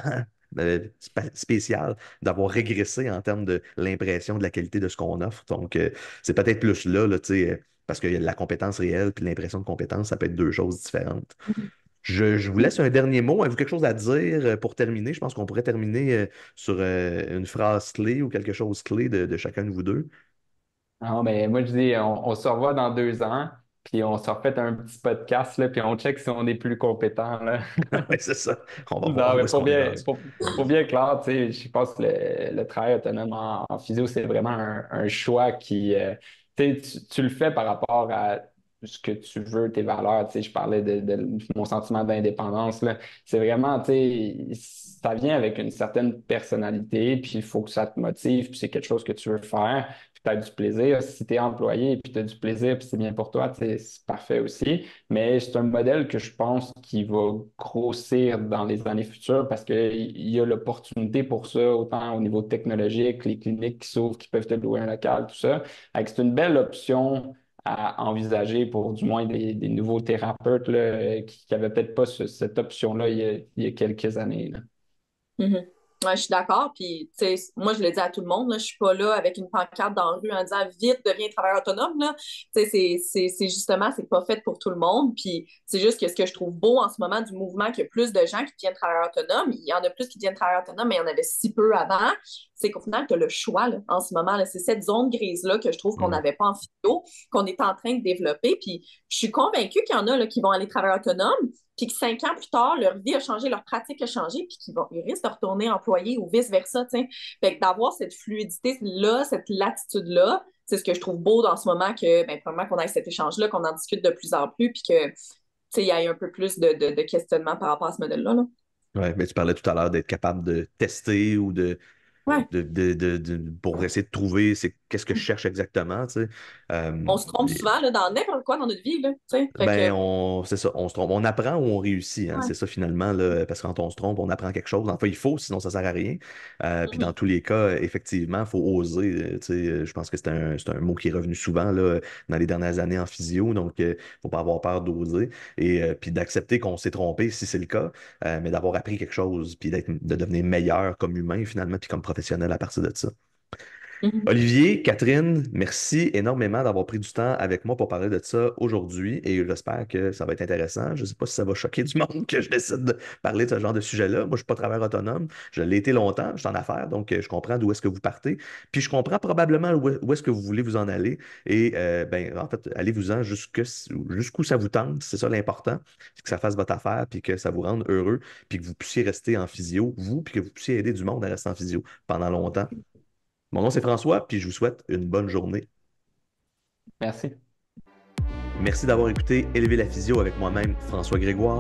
spécial d'avoir régressé en termes de l'impression de la qualité de ce qu'on offre. Donc, c'est peut-être plus là, tu sais, parce que la compétence réelle puis l'impression de compétence, ça peut être deux choses différentes. Je vous laisse un dernier mot. Avez-vous quelque chose à dire pour terminer? Je pense qu'on pourrait terminer sur une phrase clé ou quelque chose clé de chacun de vous deux. Non, ben, moi, je dis, on se revoit dans 2 ans, puis on se refait un petit podcast, là, puis on check si on est plus compétent, là. Oui, c'est ça. On va voir Non, où mais est-ce qu'on est rendu. pour bien clair, tu sais, je pense que le travail autonome en physio, c'est vraiment un choix qui, tu sais, tu le fais par rapport à ce que tu veux, tes valeurs. Tu sais, je parlais de mon sentiment d'indépendance, là. C'est vraiment, tu sais, ça vient avec une certaine personnalité, puis il faut que ça te motive, puis c'est quelque chose que tu veux faire, puis tu as du plaisir. Si tu es employé, puis tu as du plaisir, puis c'est bien pour toi, tu sais, c'est parfait aussi. Mais c'est un modèle que je pense qui va grossir dans les années futures parce qu'il y a l'opportunité pour ça, autant au niveau technologique, les cliniques qui s'ouvrent, qui peuvent te louer un local, tout ça. Fait que c'est une belle option à envisager pour du moins des nouveaux thérapeutes là, qui n'avaient peut-être pas cette option-là il y a quelques années, là. Mhm. Ouais, je suis d'accord. Puis, tu sais, moi, je le dis à tout le monde, là, je suis pas là avec une pancarte dans la rue en disant vite, deviens travailleur autonome, là. Tu sais, c'est justement, c'est pas fait pour tout le monde. Puis, c'est juste que ce que je trouve beau en ce moment du mouvement, qu'il y a plus de gens qui deviennent travailleurs autonomes. Il y en a plus qui deviennent travailleurs autonomes, mais il y en avait si peu avant. C'est qu'au final, tu as le choix, là, en ce moment, là. C'est cette zone grise-là que je trouve qu'on Mm. n'avait pas en physio, qu'on est en train de développer. Puis, je suis convaincue qu'il y en a, là, qui vont aller travailler autonome puis que 5 ans plus tard, leur vie a changé, leur pratique a changé, puis ils risquent de retourner employés ou vice-versa, tu sais. Fait que d'avoir cette fluidité-là, cette latitude-là, c'est ce que je trouve beau dans ce moment que, ben, probablement qu'on ait cet échange-là, qu'on en discute de plus en plus, puis que, tu sais, il y ait un peu plus de questionnement par rapport à ce modèle-là, là. Ouais, mais tu parlais tout à l'heure d'être capable de tester ou Ouais. pour essayer de trouver qu'est-ce que je cherche exactement, tu sais. On se trompe souvent, là, dans n'importe quoi dans notre vie, là, tu sais. Fait que, C'est ça, on se trompe. On apprend ou on réussit, hein, ouais. c'est ça finalement, là, parce que quand on se trompe, on apprend quelque chose. Enfin, il faut, sinon ça sert à rien. Puis dans Mhm. tous les cas, effectivement, il faut oser. Tu sais, je pense que c'est un mot qui est revenu souvent là, dans les dernières années en physio, donc il ne faut pas avoir peur d'oser et puis d'accepter qu'on s'est trompé si c'est le cas, mais d'avoir appris quelque chose, puis de devenir meilleur comme humain finalement, puis comme professionnel à partir de ça. Mhm. Olivier, Catherine, merci énormément d'avoir pris du temps avec moi pour parler de ça aujourd'hui et j'espère que ça va être intéressant. Je ne sais pas si ça va choquer du monde que je décide de parler de ce genre de sujet-là. Moi, je ne suis pas travailleur autonome. Je l'ai été longtemps, je suis en affaires, donc je comprends d'où est-ce que vous partez. Puis je comprends probablement où est-ce que vous voulez vous en aller. Et en fait, allez-vous-en jusqu'où ça vous tente. C'est ça l'important. C'est que ça fasse votre affaire, puis que ça vous rende heureux, puis que vous puissiez rester en physio, vous, puis que vous puissiez aider du monde à rester en physio pendant longtemps. Mon nom, c'est François, puis je vous souhaite une bonne journée. Merci. Merci d'avoir écouté Élever la physio avec moi-même, François Grégoire.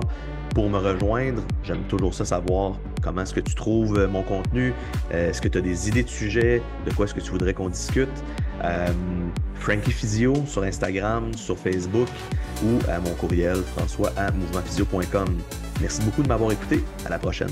Pour me rejoindre, j'aime toujours ça savoir comment est-ce que tu trouves mon contenu, est-ce que tu as des idées de sujets, de quoi est-ce que tu voudrais qu'on discute. Frankie Physio sur Instagram, sur Facebook ou à mon courriel françois@mouvementphysio.com. Merci beaucoup de m'avoir écouté. À la prochaine.